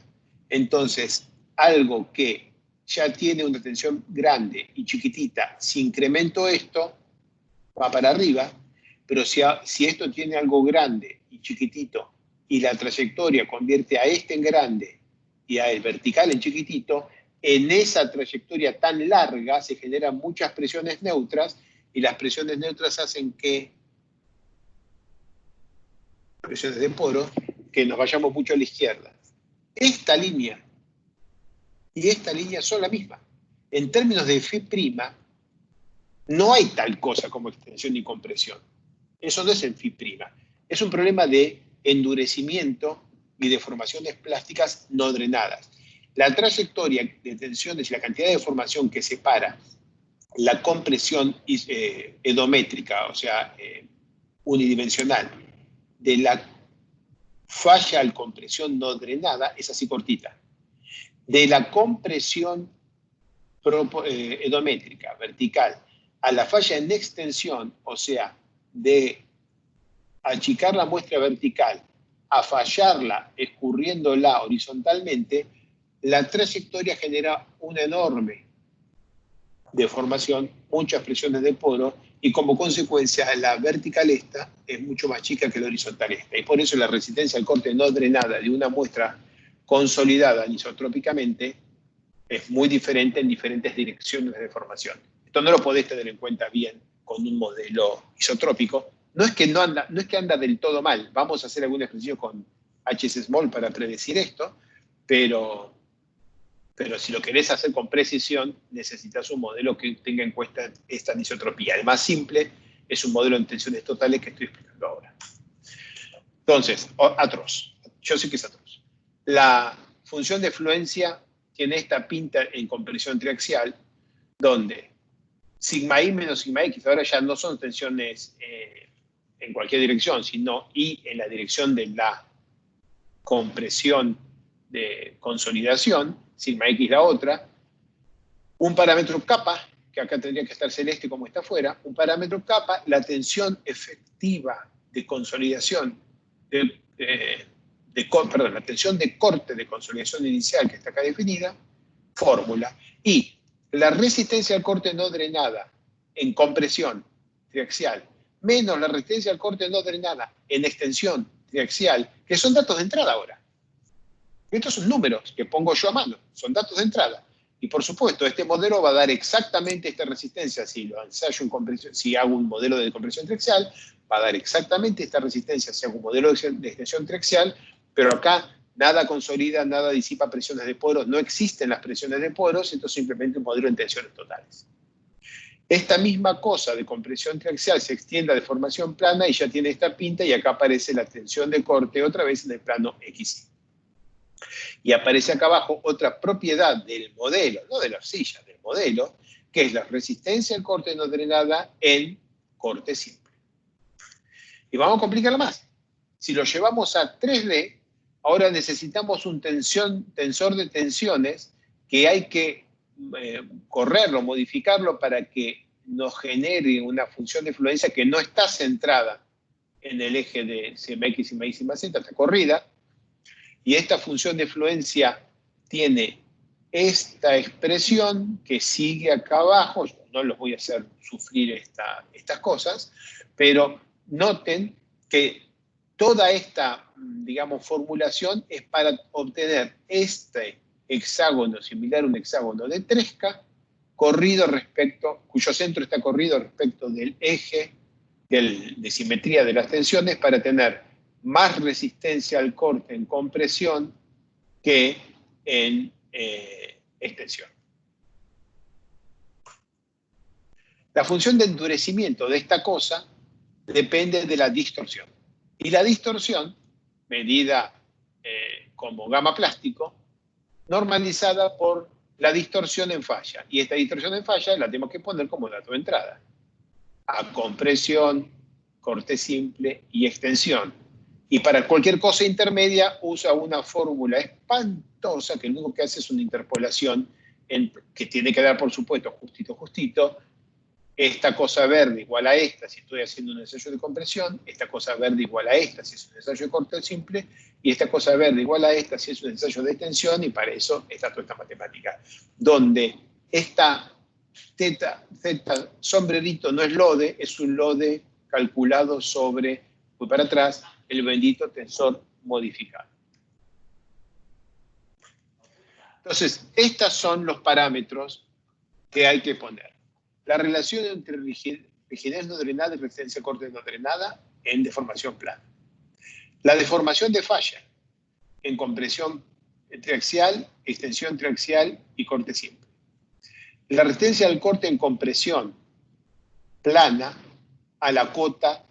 Speaker 1: Entonces, algo que ya tiene una tensión grande y chiquitita, si incremento esto, va para arriba, pero si esto tiene algo grande y chiquitito y la trayectoria convierte a este en grande y a el vertical en chiquitito, en esa trayectoria tan larga se generan muchas presiones neutras y las presiones neutras hacen que, presiones de poro, que nos vayamos mucho a la izquierda. Esta línea y esta línea son la misma. En términos de φ', no hay tal cosa como extensión y compresión. Eso no es el φ'. Es un problema de endurecimiento y deformaciones plásticas no drenadas. La trayectoria de tensiones y la cantidad de deformación que separa la compresión edométrica, o sea, unidimensional, de la falla al compresión no drenada, es así cortita. De la compresión edométrica, vertical, a la falla en extensión, o sea, de achicar la muestra vertical a fallarla escurriéndola horizontalmente, la trayectoria genera una enorme deformación, muchas presiones de poro, y como consecuencia la vertical esta es mucho más chica que la horizontal esta. Y por eso la resistencia al corte no drenada de una muestra consolidada anisotrópicamente es muy diferente en diferentes direcciones de deformación. Esto no lo podés tener en cuenta bien con un modelo isotrópico. No es que anda del todo mal. Vamos a hacer algún ejercicio con HS-Small para predecir esto, pero si lo querés hacer con precisión, necesitas un modelo que tenga en cuenta esta anisotropía. El más simple es un modelo en tensiones totales que estoy explicando ahora. Entonces, atroz. Yo sé que es atroz. La función de fluencia tiene esta pinta en compresión triaxial, donde sigma i menos sigma x ahora ya no son tensiones en cualquier dirección, sino i en la dirección de la compresión de consolidación, sigma x la otra, un parámetro kappa, que acá tendría que estar celeste como está afuera, un parámetro kappa, la tensión efectiva de consolidación, la tensión de corte de consolidación inicial que está acá definida, fórmula, y la resistencia al corte no drenada en compresión triaxial, menos la resistencia al corte no drenada en extensión triaxial, que son datos de entrada ahora. Estos son números que pongo yo a mano, son datos de entrada. Y por supuesto, este modelo va a dar exactamente esta resistencia. Si lo ensayo en compresión, si hago un modelo de compresión triaxial, va a dar exactamente esta resistencia si hago un modelo de extensión triaxial, pero acá nada consolida, nada disipa presiones de poros, no existen las presiones de poros, entonces simplemente un modelo en tensiones totales. Esta misma cosa de compresión triaxial se extiende a deformación plana y ya tiene esta pinta, y acá aparece la tensión de corte otra vez en el plano XY. Y aparece acá abajo otra propiedad del modelo, no de la arcilla, del modelo, que es la resistencia al corte no drenada en corte simple. Y vamos a complicarla más. Si lo llevamos a 3D, ahora necesitamos un tensor de tensiones que hay que correrlo, modificarlo para que nos genere una función de fluencia que no está centrada en el eje de sigma X, sigma Y, sigma Z, está corrida. Y esta función de fluencia tiene esta expresión que sigue acá abajo. Yo no los voy a hacer sufrir estas cosas, pero noten que toda esta, digamos, formulación es para obtener este hexágono similar a un hexágono de Tresca, cuyo centro está corrido respecto del eje de simetría de las tensiones, para tener más resistencia al corte en compresión que en extensión. La función de endurecimiento de esta cosa depende de la distorsión. Y la distorsión, medida como gamma plástico, normalizada por la distorsión en falla. Y esta distorsión en falla la tenemos que poner como dato de entrada. A compresión, corte simple y extensión. Y para cualquier cosa intermedia usa una fórmula espantosa que lo único que hace es una interpolación que tiene que dar, por supuesto, justito. Esta cosa verde igual a esta si estoy haciendo un ensayo de compresión, esta cosa verde igual a esta si es un ensayo de corte simple, y esta cosa verde igual a esta si es un ensayo de extensión, y para eso está toda esta matemática, donde esta z sombrerito no es LODE, es un LODE calculado sobre, voy para atrás, el bendito tensor modificado. Entonces, estos son los parámetros que hay que poner. La relación entre rigidez no drenada y resistencia corte no drenada en deformación plana. La deformación de falla en compresión triaxial, extensión triaxial y corte simple. La resistencia al corte en compresión plana a la cota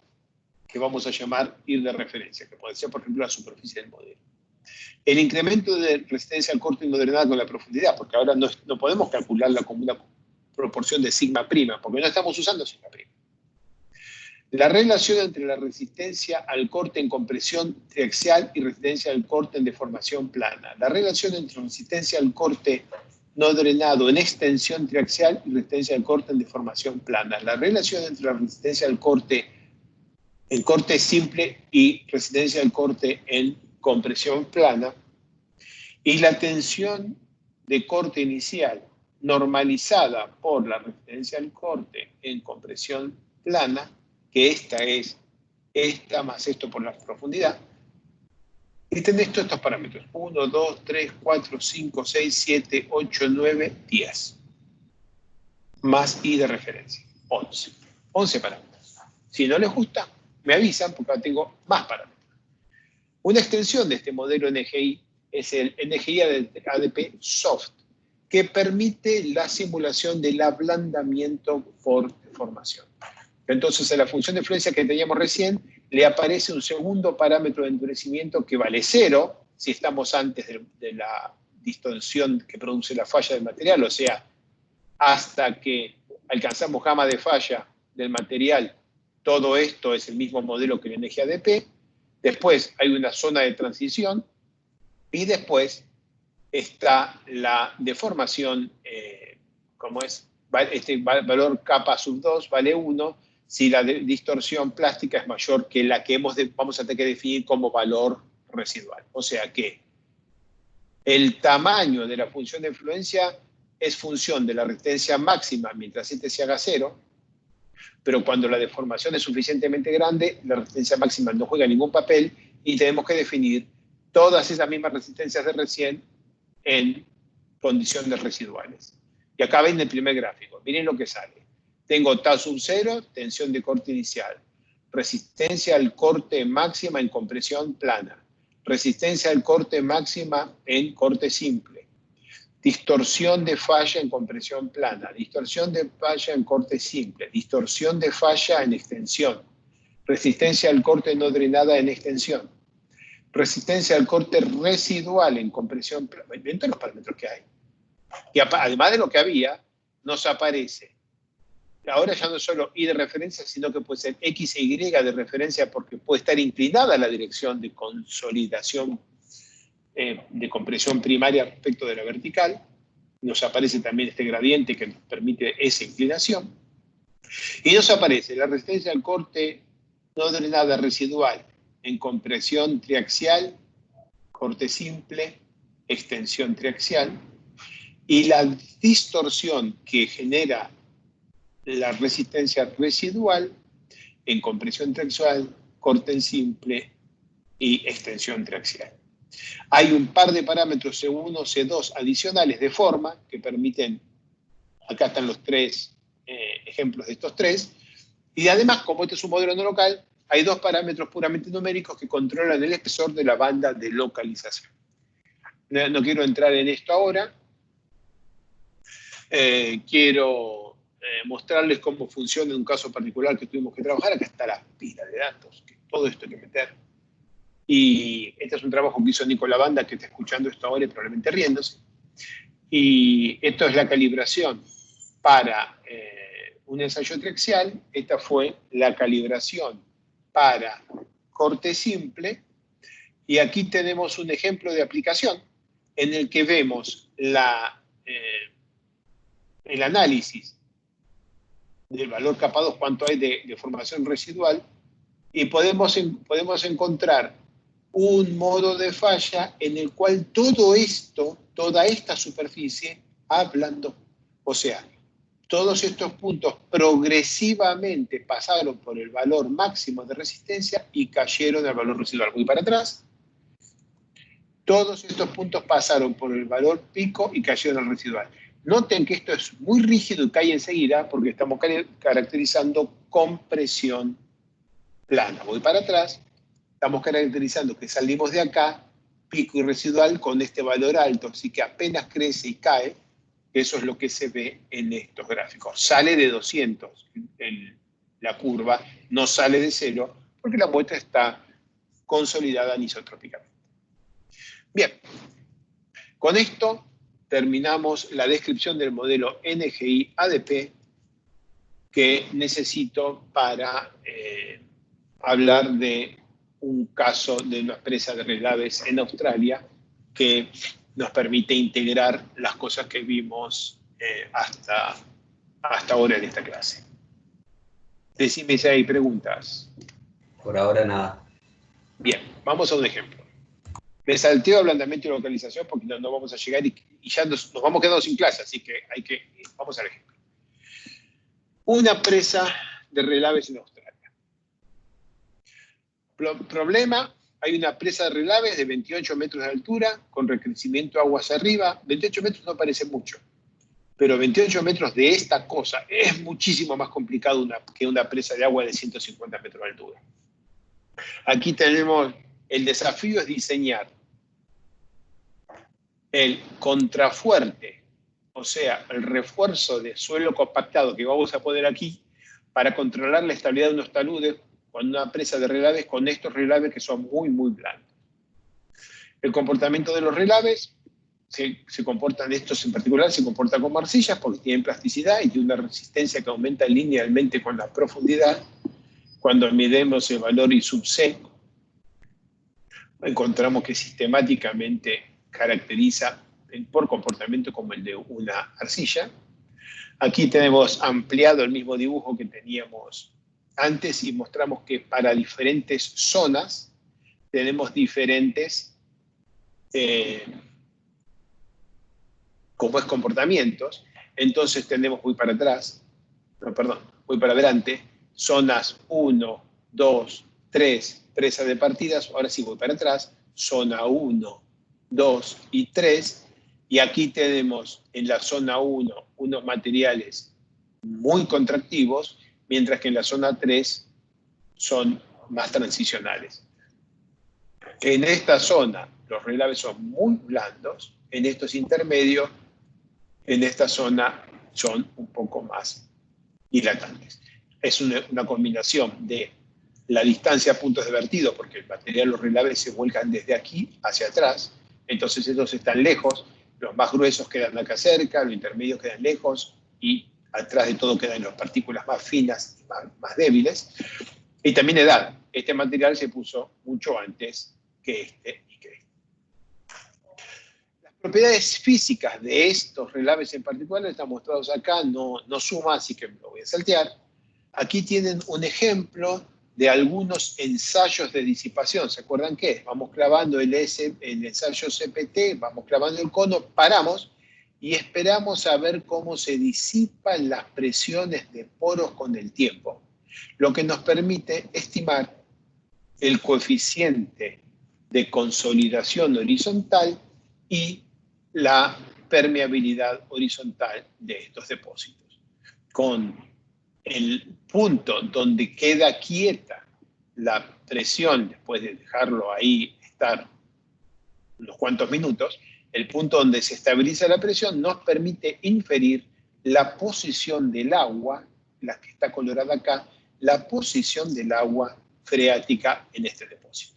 Speaker 1: que vamos a llamar ir de referencia, que puede ser, por ejemplo, la superficie del modelo. El incremento de resistencia al corte no drenada con la profundidad, porque ahora no podemos calcularla como una proporción de sigma prima, porque no estamos usando sigma prima. La relación entre la resistencia al corte en compresión triaxial y resistencia al corte en deformación plana. La relación entre resistencia al corte no drenado en extensión triaxial y resistencia al corte en deformación plana. La relación entre la resistencia al corte en corte simple y resistencia al corte en compresión plana. Y la tensión de corte inicial normalizada por la resistencia al corte en compresión plana, que esta es esta más esto por la profundidad, y tenés todos estos parámetros: 1, 2, 3, 4, 5, 6, 7, 8, 9, 10. Más I de referencia, 11. 11 parámetros. Si no les gusta, me avisan porque ahora tengo más parámetros. Una extensión de este modelo NGI es el NGI ADP Soft, que permite la simulación del ablandamiento por deformación. Entonces, a la función de fluencia que teníamos recién, le aparece un segundo parámetro de endurecimiento que vale 0, si estamos antes de la distorsión que produce la falla del material, o sea, hasta que alcanzamos gamma de falla del material, todo esto es el mismo modelo que el NGADP. Después hay una zona de transición, y después está la deformación, este valor kappa sub 2 vale 1 si la distorsión plástica es mayor que la que vamos a tener que definir como valor residual. O sea que el tamaño de la función de influencia es función de la resistencia máxima mientras este se haga 0, pero cuando la deformación es suficientemente grande, la resistencia máxima no juega ningún papel y tenemos que definir todas esas mismas resistencias de recién en condiciones residuales. Y acá ven el primer gráfico. Miren lo que sale. Tengo tau sub 0, tensión de corte inicial. Resistencia al corte máxima en compresión plana. Resistencia al corte máxima en corte simple. Distorsión de falla en compresión plana. Distorsión de falla en corte simple. Distorsión de falla en extensión. Resistencia al corte no drenada en extensión. Resistencia al corte residual en compresión plana. Ven todos los parámetros que hay. Y además de lo que había, nos aparece. Ahora ya no es solo Y de referencia, sino que puede ser X e Y de referencia porque puede estar inclinada a la dirección de consolidación de compresión primaria respecto de la vertical. Nos aparece también este gradiente que nos permite esa inclinación. Y nos aparece la resistencia al corte no drenada residual en compresión triaxial, corte simple, extensión triaxial, y la distorsión que genera la resistencia residual en compresión triaxial, corte simple y extensión triaxial. Hay un par de parámetros C1, C2 adicionales de forma que permiten, acá están los tres ejemplos de estos tres, y además, como este es un modelo no local, hay dos parámetros puramente numéricos que controlan el espesor de la banda de localización. No quiero entrar en esto ahora. Quiero mostrarles cómo funciona en un caso particular que tuvimos que trabajar. Acá está la pila de datos, que todo esto hay que meter. Y este es un trabajo que hizo Nico Lavanda, que está escuchando esto ahora y probablemente riéndose. Y esto es la calibración para un ensayo triaxial. Esta fue la calibración para corte simple. Y aquí tenemos un ejemplo de aplicación en el que vemos el análisis del valor kappa 2, cuánto hay de formación residual, y podemos encontrar un modo de falla en el cual todo esto, toda esta superficie, ablandó. O sea, todos estos puntos progresivamente pasaron por el valor máximo de resistencia y cayeron al valor residual. Voy para atrás. Todos estos puntos pasaron por el valor pico y cayeron al residual. Noten que esto es muy rígido y cae enseguida porque estamos caracterizando compresión plana. Voy para atrás. Estamos caracterizando que salimos de acá, pico y residual, con este valor alto. Así que apenas crece y cae. Eso es lo que se ve en estos gráficos. Sale de 200 la curva, no sale de 0, porque la muestra está consolidada anisotrópicamente. Bien, con esto terminamos la descripción del modelo NGI-ADP que necesito para hablar de un caso de una presa de relaves en Australia que nos permite integrar las cosas que vimos hasta ahora en esta clase. Decime si hay preguntas.
Speaker 2: Por ahora nada.
Speaker 1: Bien, vamos a un ejemplo. Me salteo ablandamiento y localización porque no vamos a llegar y ya nos vamos quedando sin clase, así que vamos al ejemplo. Una presa de relaves en Australia. Problema, hay una presa de relaves de 28 metros de altura con recrecimiento aguas arriba. 28 metros no parece mucho, pero 28 metros de esta cosa es muchísimo más complicado que una presa de agua de 150 metros de altura. Aquí tenemos, el desafío es diseñar el contrafuerte, o sea, el refuerzo de suelo compactado que vamos a poner aquí para controlar la estabilidad de unos taludes con una presa de relaves, con estos relaves que son muy, muy blandos. El comportamiento de los relaves, se comportan estos en particular, se comportan como arcillas porque tienen plasticidad y tienen una resistencia que aumenta linealmente con la profundidad. Cuando midemos el valor I sub C, encontramos que sistemáticamente caracteriza por comportamiento como el de una arcilla. Aquí tenemos ampliado el mismo dibujo que teníamos antes y mostramos que para diferentes zonas tenemos diferentes comportamientos. Entonces tenemos, voy para atrás, no, perdón, voy para adelante, zonas 1, 2, 3, presa de partidas. Ahora sí voy para atrás, zona 1, 2 y 3. Y aquí tenemos en la zona 1 unos materiales muy contractivos, mientras que en la zona 3 son más transicionales. En esta zona los relaves son muy blandos, en estos intermedios, en esta zona son un poco más dilatantes. Es una combinación de la distancia a puntos de vertido, porque el material, los relaves se vuelcan desde aquí hacia atrás, entonces estos están lejos, los más gruesos quedan acá cerca, los intermedios quedan lejos y atrás de todo quedan las partículas más finas y más débiles. Y también edad. Este material se puso mucho antes que este y que este. Las propiedades físicas de estos relaves en particular están mostrados acá, no suma, así que lo voy a saltear. Aquí tienen un ejemplo de algunos ensayos de disipación. ¿Se acuerdan qué? Vamos clavando el ensayo CPT, vamos clavando el cono, paramos y esperamos a ver cómo se disipan las presiones de poros con el tiempo, lo que nos permite estimar el coeficiente de consolidación horizontal y la permeabilidad horizontal de estos depósitos. Con el punto donde queda quieta la presión, después de dejarlo ahí estar unos cuantos minutos, el punto donde se estabiliza la presión nos permite inferir la posición del agua, la que está colorada acá, la posición del agua freática en este depósito.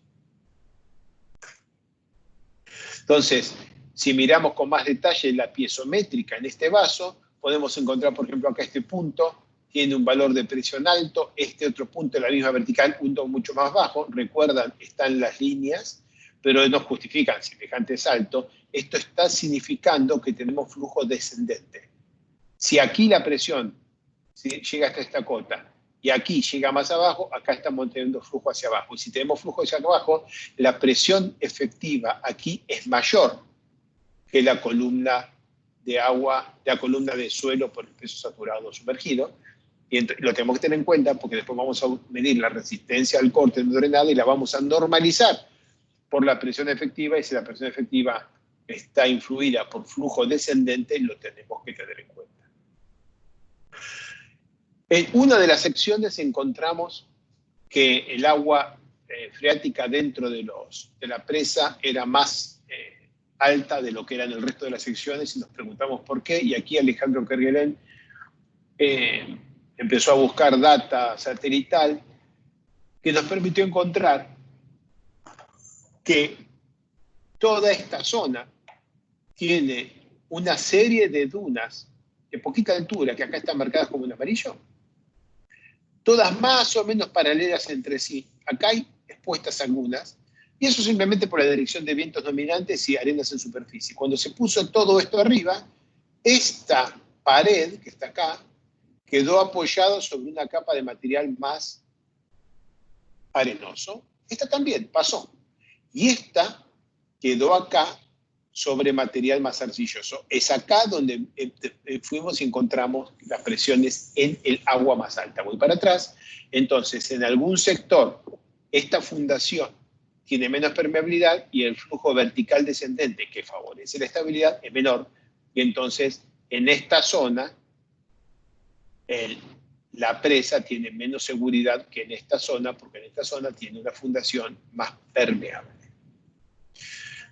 Speaker 1: Entonces, si miramos con más detalle la piezométrica en este vaso, podemos encontrar, por ejemplo, acá este punto tiene un valor de presión alto, este otro punto en la misma vertical, un punto mucho más bajo. Recuerdan, están las líneas, pero no justifican semejante salto. Esto está significando que tenemos flujo descendente. Si aquí la presión llega hasta esta cota y aquí llega más abajo, acá estamos teniendo flujo hacia abajo. Y si tenemos flujo hacia abajo, la presión efectiva aquí es mayor que la columna de agua, la columna de suelo por el peso saturado sumergido. Y lo tenemos que tener en cuenta porque después vamos a medir la resistencia al corte no drenado y la vamos a normalizar por la presión efectiva, y si la presión efectiva está influida por flujo descendente, lo tenemos que tener en cuenta. En una de las secciones encontramos que el agua freática dentro de la presa era más alta de lo que era en el resto de las secciones, y nos preguntamos por qué, y aquí Alejandro Kerguelen empezó a buscar data satelital que nos permitió encontrar que toda esta zona tiene una serie de dunas de poquita altura, que acá están marcadas como en amarillo, todas más o menos paralelas entre sí. Acá hay expuestas algunas, y eso simplemente por la dirección de vientos dominantes y arenas en superficie. Cuando se puso todo esto arriba, esta pared que está acá quedó apoyada sobre una capa de material más arenoso. Esta también pasó. Y esta quedó acá sobre material más arcilloso. Es acá donde fuimos y encontramos las presiones en el agua más alta. Voy para atrás. Entonces, en algún sector, esta fundación tiene menos permeabilidad y el flujo vertical descendente, que favorece la estabilidad, es menor. Y entonces, en esta zona, la presa tiene menos seguridad que en esta zona, porque en esta zona tiene una fundación más permeable.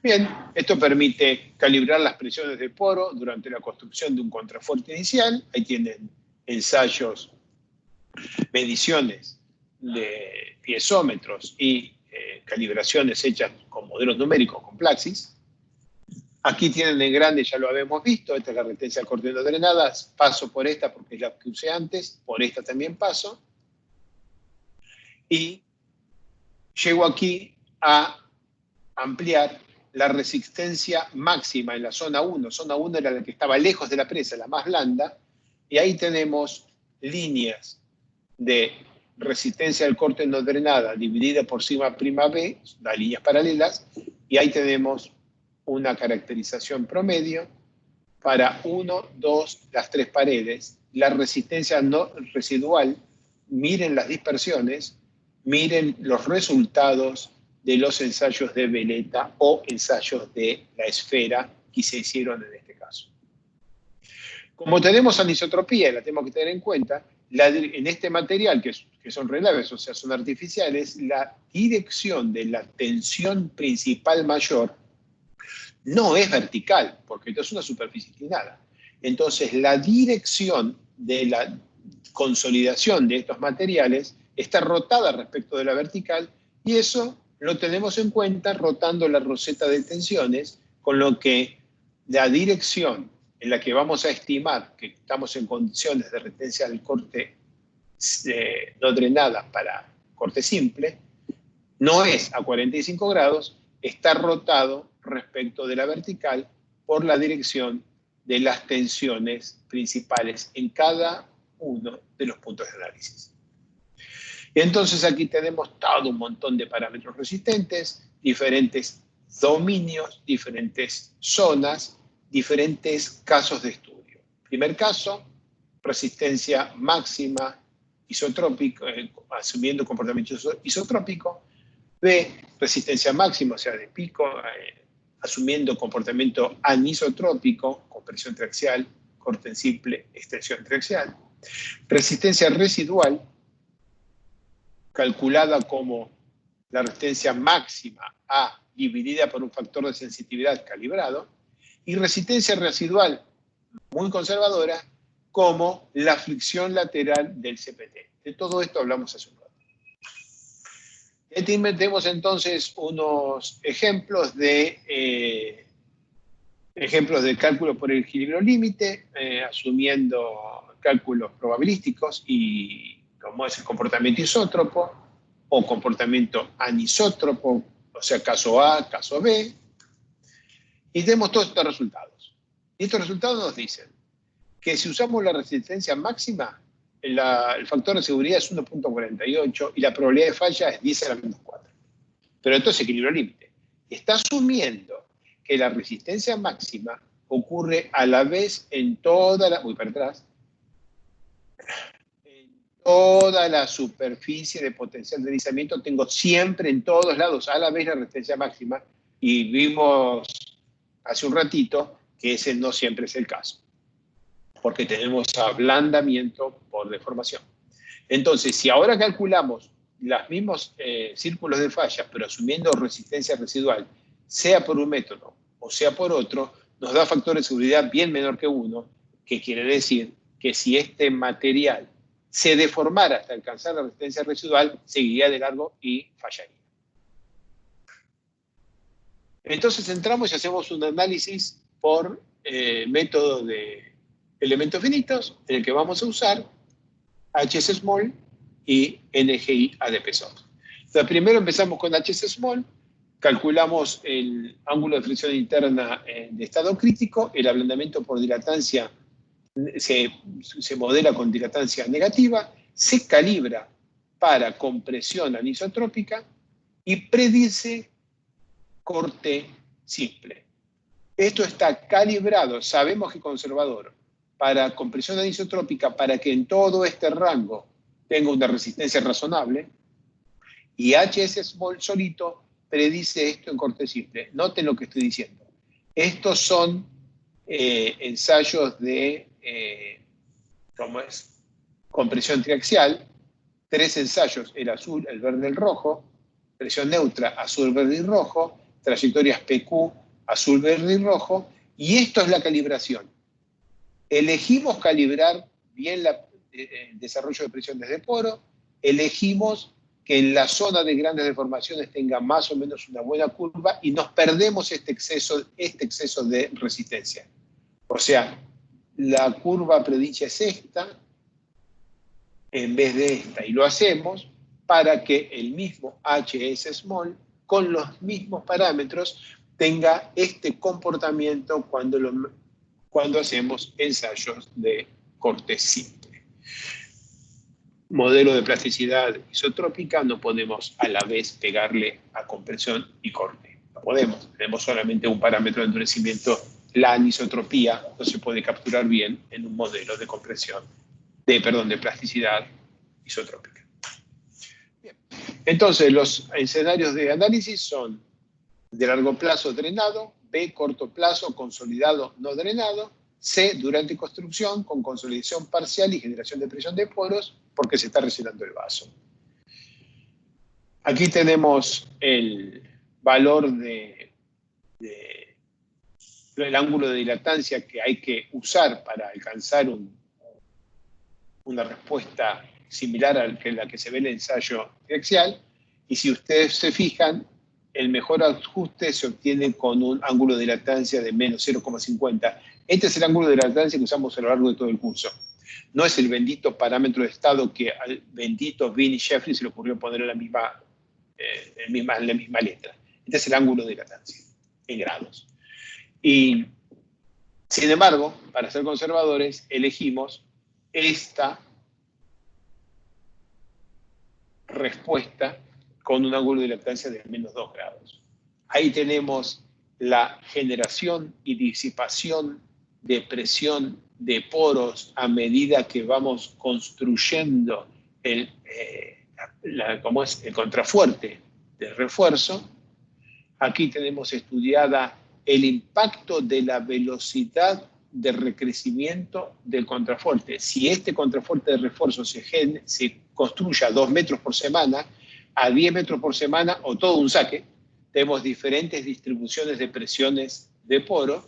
Speaker 1: Bien, esto permite calibrar las presiones de poro durante la construcción de un contrafuerte inicial. Ahí tienen ensayos, mediciones de piezómetros y calibraciones hechas con modelos numéricos, con Plaxis. Aquí tienen en grande, ya lo habíamos visto, esta es la resistencia al corte no drenada. Paso por esta porque es la que usé antes, por esta también paso. Y llego aquí a ampliar la resistencia máxima en la zona 1. Zona 1 era la que estaba lejos de la presa, la más blanda. Y ahí tenemos líneas de resistencia al corte no drenada dividida por sigma prima B, las líneas paralelas, y ahí tenemos una caracterización promedio para 1, 2, las 3 paredes. La resistencia no residual, miren las dispersiones, miren los resultados de los ensayos de veleta o ensayos de la esfera que se hicieron en este caso. Como tenemos anisotropía, y la tenemos que tener en cuenta, en este material, que son relaves, o sea, son artificiales, la dirección de la tensión principal mayor no es vertical, porque esto es una superficie inclinada. Entonces, la dirección de la consolidación de estos materiales está rotada respecto de la vertical, y eso lo tenemos en cuenta rotando la roseta de tensiones, con lo que la dirección en la que vamos a estimar que estamos en condiciones de resistencia al corte no drenada para corte simple, no es a 45 grados, está rotado respecto de la vertical por la dirección de las tensiones principales en cada uno de los puntos de análisis. Y entonces aquí tenemos todo un montón de parámetros resistentes, diferentes dominios, diferentes zonas, diferentes casos de estudio. Primer caso, resistencia máxima isotrópica, asumiendo comportamiento isotrópico. B, resistencia máxima, o sea, de pico, asumiendo comportamiento anisotrópico, compresión triaxial, corte simple, extensión triaxial. Resistencia residual, calculada como la resistencia máxima A dividida por un factor de sensitividad calibrado. Y resistencia residual, muy conservadora, como la fricción lateral del CPT. De todo esto hablamos hace un rato. Tenemos entonces unos ejemplos de cálculo por el equilibrio límite, asumiendo cálculos probabilísticos y como es el comportamiento isótropo o comportamiento anisótropo, o sea, caso A, caso B, y tenemos todos estos resultados. Y estos resultados nos dicen que si usamos la resistencia máxima, el factor de seguridad es 1.48 y la probabilidad de falla es 10 a la menos 4. Pero esto es equilibrio límite. Está asumiendo que la resistencia máxima ocurre a la vez en toda la... Voy para atrás. En toda la superficie de potencial de deslizamiento tengo siempre en todos lados a la vez la resistencia máxima, y vimos hace un ratito que ese no siempre es el caso, porque tenemos ablandamiento por deformación. Entonces, si ahora calculamos los mismos círculos de falla, pero asumiendo resistencia residual, sea por un método o sea por otro, nos da factor de seguridad bien menor que 1, que quiere decir que si este material se deformara hasta alcanzar la resistencia residual, seguiría de largo y fallaría. Entonces entramos y hacemos un análisis por método de elementos finitos, en el que vamos a usar HS small y NGI ADP soft. Entonces, primero empezamos con HS small, calculamos el ángulo de fricción interna de estado crítico, el ablandamiento por dilatancia se modela con dilatancia negativa, se calibra para compresión anisotrópica y predice corte simple. Esto está calibrado, sabemos que conservador, para compresión anisotrópica, para que en todo este rango tenga una resistencia razonable, y HS small solito predice esto en corte simple. Noten lo que estoy diciendo. Estos son ensayos de ¿cómo es? Compresión triaxial, 3 ensayos, el azul, el verde, el rojo, presión neutra, azul, verde y rojo, trayectorias PQ, azul, verde y rojo, y esto es la calibración. Elegimos calibrar bien el desarrollo de presión desde poro, elegimos que en la zona de grandes deformaciones tenga más o menos una buena curva y nos perdemos este exceso de resistencia. O sea, la curva predicha es esta en vez de esta, y lo hacemos para que el mismo HS small, con los mismos parámetros, tenga este comportamiento cuando hacemos ensayos de corte simple. Modelo de plasticidad isotrópica no podemos a la vez pegarle a compresión y corte. No podemos, tenemos solamente un parámetro de endurecimiento. La anisotropía no se puede capturar bien en un modelo de compresión, de plasticidad isotrópica. Bien. Entonces, los escenarios de análisis son de largo plazo drenado, B, corto plazo consolidado no drenado, C, durante construcción con consolidación parcial y generación de presión de poros porque se está rellenando el vaso. Aquí tenemos el valor del ángulo de dilatancia que hay que usar para alcanzar una respuesta similar a la que se ve en el ensayo axial. Y si ustedes se fijan, el mejor ajuste se obtiene con un ángulo de dilatancia de menos 0,50. Este es el ángulo de dilatancia que usamos a lo largo de todo el curso. No es el bendito parámetro de estado que al bendito Vinnie Jeffrey se le ocurrió poner en la misma letra. Este es el ángulo de dilatancia, en grados. Y, sin embargo, para ser conservadores, elegimos esta respuesta con un ángulo de dilatancia de menos 2 grados. Ahí tenemos la generación y disipación de presión de poros a medida que vamos construyendo el contrafuerte de refuerzo. Aquí tenemos estudiada el impacto de la velocidad de recrecimiento del contrafuerte. Si este contrafuerte de refuerzo se construye a 2 metros por semana, a 10 metros por semana o todo un saque, tenemos diferentes distribuciones de presiones de poro,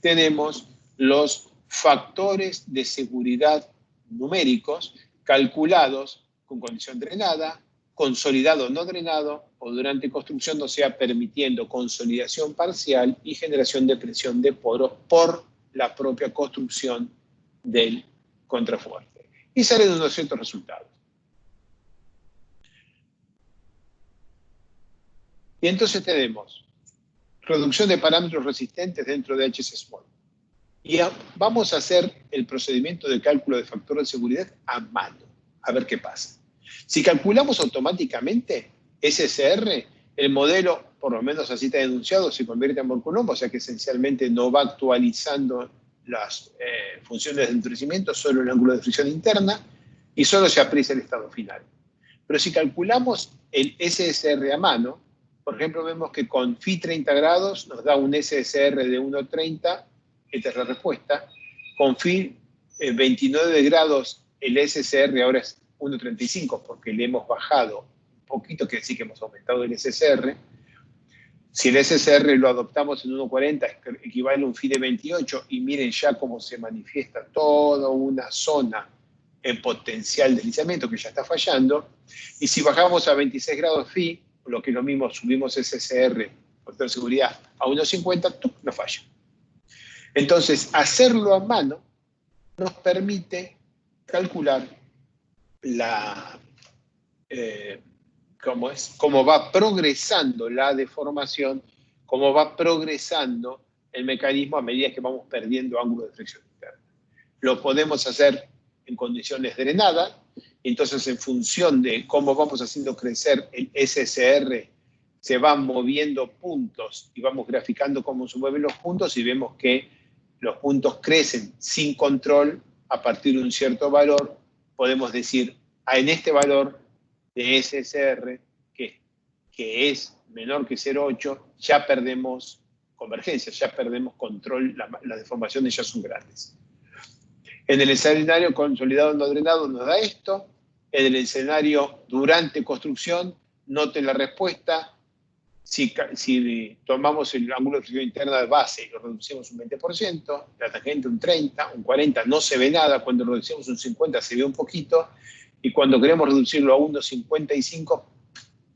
Speaker 1: tenemos los factores de seguridad numéricos calculados con condición drenada, consolidado no drenado o durante construcción, no sea permitiendo consolidación parcial y generación de presión de poro por la propia construcción del contrafuerte. Y salen unos ciertos resultados. Y entonces tenemos reducción de parámetros resistentes dentro de HS Small. Y vamos a hacer el procedimiento de cálculo de factor de seguridad a mano, a ver qué pasa. Si calculamos automáticamente SSR, el modelo, por lo menos así está denunciado, se convierte en Morcoulomb, o sea que esencialmente no va actualizando las funciones de endurecimiento, solo el ángulo de fricción interna, y solo se aprecia el estado final. Pero si calculamos el SSR a mano, por ejemplo, vemos que con phi 30 grados nos da un SSR de 1,30, esta es la respuesta. Con phi 29 grados, el SSR ahora es 1,35 porque le hemos bajado un poquito, quiere decir que hemos aumentado el SSR. Si el SSR lo adoptamos en 1,40, equivale a un phi de 28, y miren ya cómo se manifiesta toda una zona en potencial deslizamiento que ya está fallando. Y si bajamos a 26 grados phi, lo que es lo mismo, subimos SSR, factor de seguridad, a 1,50, no falla. Entonces, hacerlo a mano nos permite calcular cómo va progresando la deformación, cómo va progresando el mecanismo a medida que vamos perdiendo ángulo de fricción interna. Lo podemos hacer en condiciones drenadas, y entonces en función de cómo vamos haciendo crecer el SSR, se van moviendo puntos y vamos graficando cómo se mueven los puntos y vemos que los puntos crecen sin control a partir de un cierto valor. Podemos decir, en este valor de SSR, que es menor que 0,8, ya perdemos convergencia, ya perdemos control, las deformaciones ya son grandes. En el escenario consolidado no drenado nos da esto. En el escenario durante construcción, noten la respuesta. Si tomamos el ángulo de fricción interna de base y lo reducimos un 20%, la tangente un 30, un 40, no se ve nada. Cuando lo reducimos un 50 se ve un poquito. Y cuando queremos reducirlo a 1,55,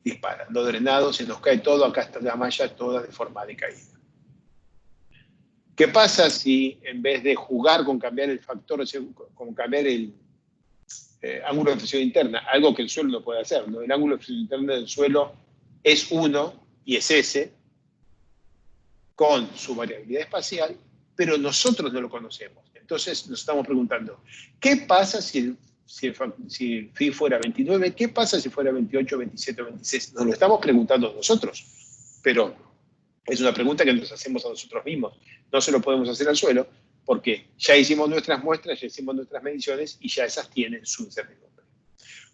Speaker 1: dispara. No drenado, se nos cae todo. Acá está la malla toda deformada y caída. ¿Qué pasa si en vez de jugar con cambiar el factor, con cambiar el ángulo de fricción interna, algo que el suelo no puede hacer, ¿no? El ángulo de fricción interna del suelo es 1 y es S, con su variabilidad espacial, pero nosotros no lo conocemos. Entonces nos estamos preguntando, ¿qué pasa si el phi fuera 29? ¿Qué pasa si fuera 28, 27 o 26? Nos lo estamos preguntando nosotros, pero es una pregunta que nos hacemos a nosotros mismos. No se lo podemos hacer al suelo porque ya hicimos nuestras muestras, ya hicimos nuestras mediciones y ya esas tienen su incertidumbre.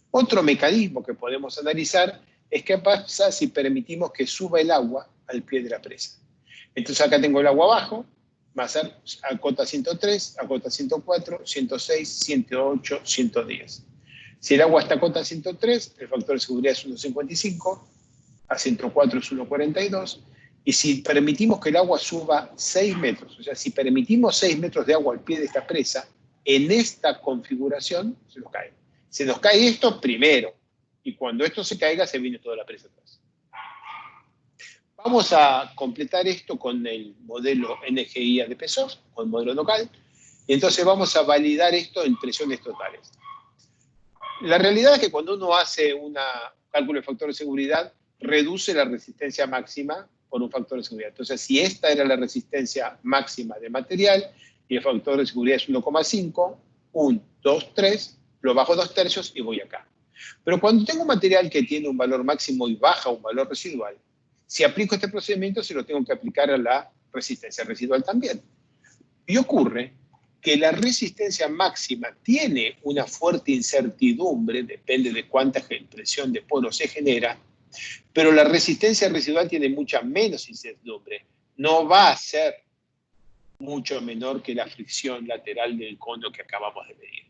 Speaker 1: Otro mecanismo que podemos analizar es qué pasa si permitimos que suba el agua al pie de la presa. Entonces acá tengo el agua abajo, va a ser a cota 103, a cota 104, 106, 108, 110. Si el agua está a cota 103, el factor de seguridad es 1,55, a 104 es 1,42, y si permitimos que el agua suba 6 metros, o sea, si permitimos 6 metros de agua al pie de esta presa, en esta configuración se nos cae. Se nos cae esto primero, y cuando esto se caiga se viene toda la presa atrás. Vamos a completar esto con el modelo NGI de PSOF, con el modelo local, y entonces vamos a validar esto en presiones totales. La realidad es que cuando uno hace un cálculo de factor de seguridad, reduce la resistencia máxima por un factor de seguridad. Entonces, si esta era la resistencia máxima de material y el factor de seguridad es 1,5, 1, 2, 3, lo bajo 2/3 y voy acá. Pero cuando tengo un material que tiene un valor máximo y baja un valor residual, si aplico este procedimiento, se lo tengo que aplicar a la resistencia residual también. Y ocurre que la resistencia máxima tiene una fuerte incertidumbre, depende de cuánta presión de poro se genera, pero la resistencia residual tiene mucha menos incertidumbre. No va a ser mucho menor que la fricción lateral del cono que acabamos de medir.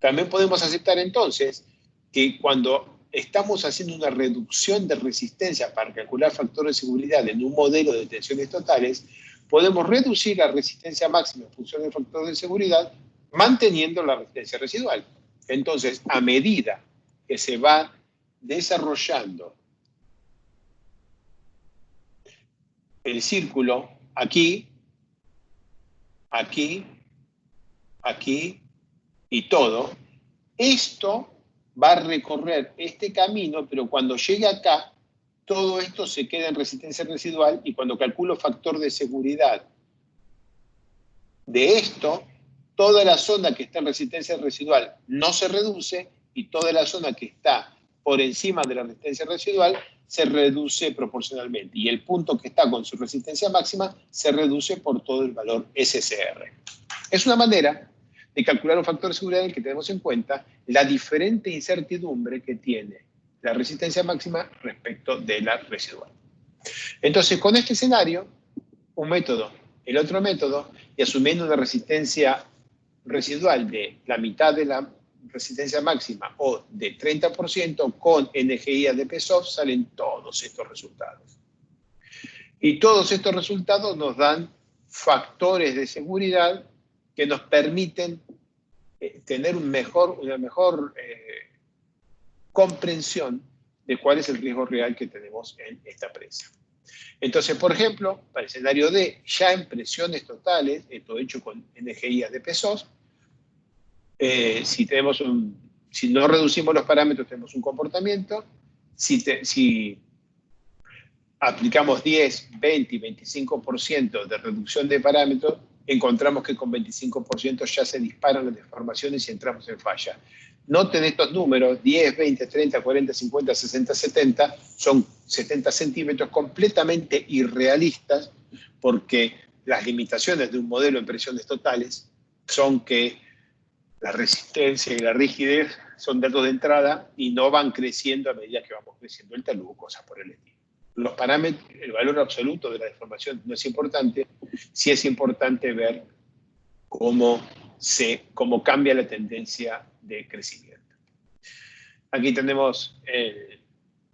Speaker 1: También podemos aceptar entonces que cuando estamos haciendo una reducción de resistencia para calcular factor de seguridad en un modelo de tensiones totales, podemos reducir la resistencia máxima en función del factor de seguridad manteniendo la resistencia residual. Entonces, a medida que se va desarrollando el círculo aquí, aquí, aquí y todo, esto va a recorrer este camino, pero cuando llegue acá, todo esto se queda en resistencia residual y cuando calculo factor de seguridad de esto, toda la zona que está en resistencia residual no se reduce y toda la zona que está por encima de la resistencia residual se reduce proporcionalmente. Y el punto que está con su resistencia máxima se reduce por todo el valor SCR. Es una manera de calcular un factor de seguridad en el que tenemos en cuenta la diferente incertidumbre que tiene la resistencia máxima respecto de la residual. Entonces, con este escenario, un método, el otro método, y asumiendo una resistencia residual de la mitad de la resistencia máxima o de 30% con NGI de PSOF, salen todos estos resultados. Y todos estos resultados nos dan factores de seguridad que nos permiten tener una mejor comprensión de cuál es el riesgo real que tenemos en esta presa. Entonces, por ejemplo, para el escenario D, ya en presiones totales, esto hecho con NGI de PSOF, si no reducimos los parámetros, tenemos un comportamiento. Si aplicamos 10, 20 y 25% de reducción de parámetros, encontramos que con 25% ya se disparan las deformaciones y entramos en falla. Noten estos números, 10, 20, 30, 40, 50, 60, 70, son 70 centímetros completamente irrealistas porque las limitaciones de un modelo en presiones totales son que la resistencia y la rigidez son datos de entrada y no van creciendo a medida que vamos creciendo el talud, cosas por el estilo. Los parámetros, el valor absoluto de la deformación no es importante, sí es importante ver cómo cambia la tendencia de crecimiento. Aquí tenemos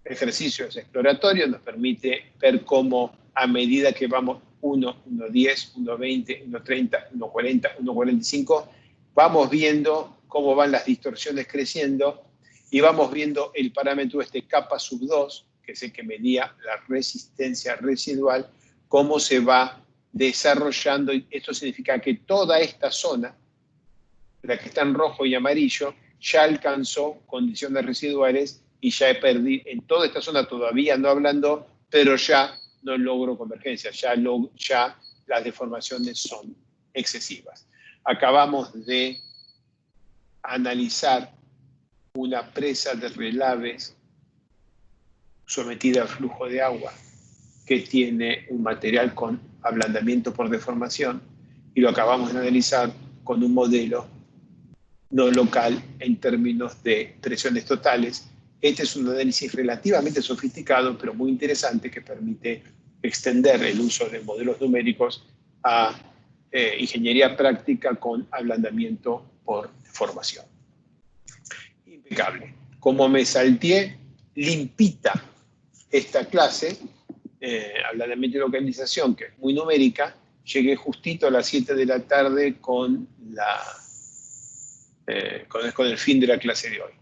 Speaker 1: ejercicios exploratorios, nos permite ver cómo a medida que vamos 1, 1.10, 1.20, 1.30, 1.40, 1.45, vamos viendo cómo van las distorsiones creciendo y vamos viendo el parámetro kappa sub 2, que es el que medía la resistencia residual, cómo se va desarrollando. Y esto significa que toda esta zona, la que está en rojo y amarillo, ya alcanzó condiciones residuales y ya he perdido, en toda esta zona todavía no hablando, pero ya no logro convergencia, ya las deformaciones son excesivas. Acabamos de analizar una presa de relaves sometida al flujo de agua que tiene un material con ablandamiento por deformación, y lo acabamos de analizar con un modelo no local en términos de presiones totales. Este es un análisis relativamente sofisticado, pero muy interesante, que permite extender el uso de modelos numéricos a ingeniería práctica con ablandamiento por deformación. Impecable. Como me salteé limpita esta clase, ablandamiento y localización, que es muy numérica, llegué justito a las 7 de la tarde con el fin de la clase de hoy.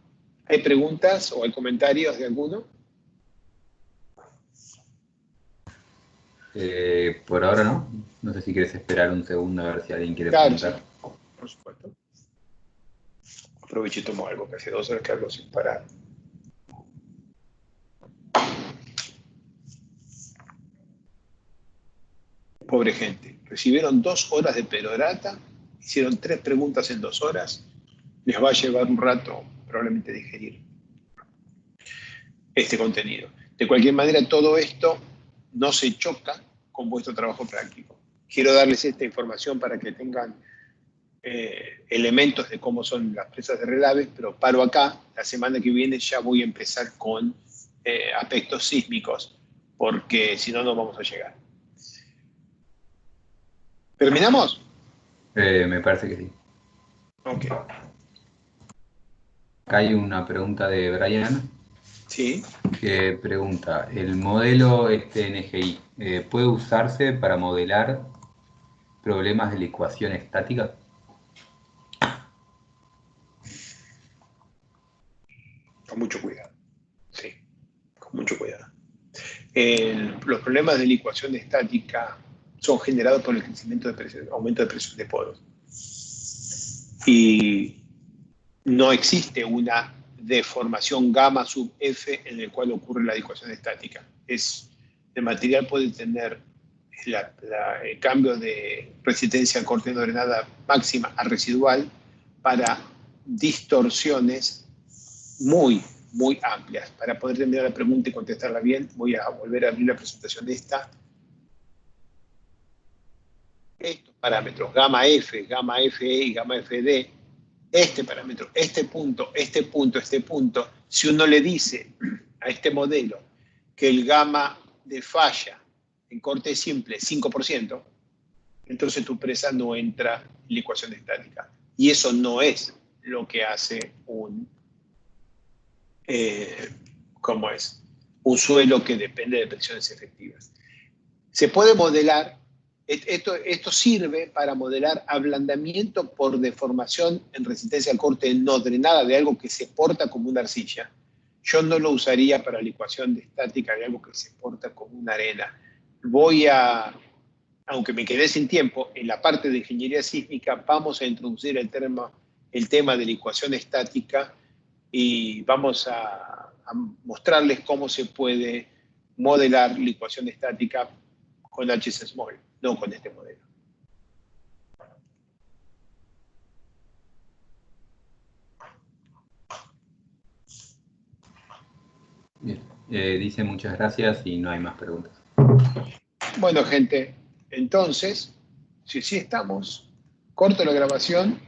Speaker 1: ¿Hay preguntas o hay comentarios de alguno?
Speaker 2: Por ahora no. No sé si quieres esperar un segundo a ver si alguien quiere preguntar.
Speaker 1: Sí, por supuesto. Aprovecho y tomo algo, que hace 2 horas que hablo sin parar. Pobre gente. Recibieron 2 horas de perorata, hicieron 3 preguntas en 2 horas. Les va a llevar un rato probablemente digerir este contenido. De cualquier manera, todo esto no se choca con vuestro trabajo práctico. Quiero darles esta información para que tengan elementos de cómo son las presas de relaves, pero paro acá. La semana que viene ya voy a empezar con aspectos sísmicos, porque si no, no vamos a llegar. ¿Terminamos?
Speaker 2: Me parece que sí.
Speaker 1: Ok.
Speaker 2: Acá hay una pregunta de Brian.
Speaker 1: Sí.
Speaker 2: Que pregunta, ¿el modelo NGI puede usarse para modelar problemas de la ecuación estática?
Speaker 1: Con mucho cuidado. Sí, con mucho cuidado. Los problemas de la ecuación estática son generados por el crecimiento de presión, aumento de presión de poros. Y no existe una deformación gamma sub F en el cual ocurre la ecuación estática. El material puede tener el cambio de resistencia corte no drenada máxima a residual para distorsiones muy amplias. Para poder terminar la pregunta y contestarla bien, voy a volver a abrir la presentación de esta. Estos parámetros, gamma F, gamma FE y gamma FD, este parámetro, este punto, si uno le dice a este modelo que el gamma de falla en corte simple es 5%, entonces tu presa no entra en la ecuación estática. Y eso no es lo que hace un suelo que depende de presiones efectivas. Se puede modelar, esto sirve para modelar ablandamiento por deformación en resistencia al corte no drenada de algo que se porta como una arcilla. Yo no lo usaría para la ecuación de estática de algo que se porta como una arena. Aunque me quedé sin tiempo, en la parte de ingeniería sísmica vamos a introducir el tema de la ecuación estática y vamos a mostrarles cómo se puede modelar la ecuación estática con HS Small, no con este modelo.
Speaker 2: Bien. Dice muchas gracias y no hay más preguntas.
Speaker 1: Bueno, gente, entonces, si sí estamos, corto la grabación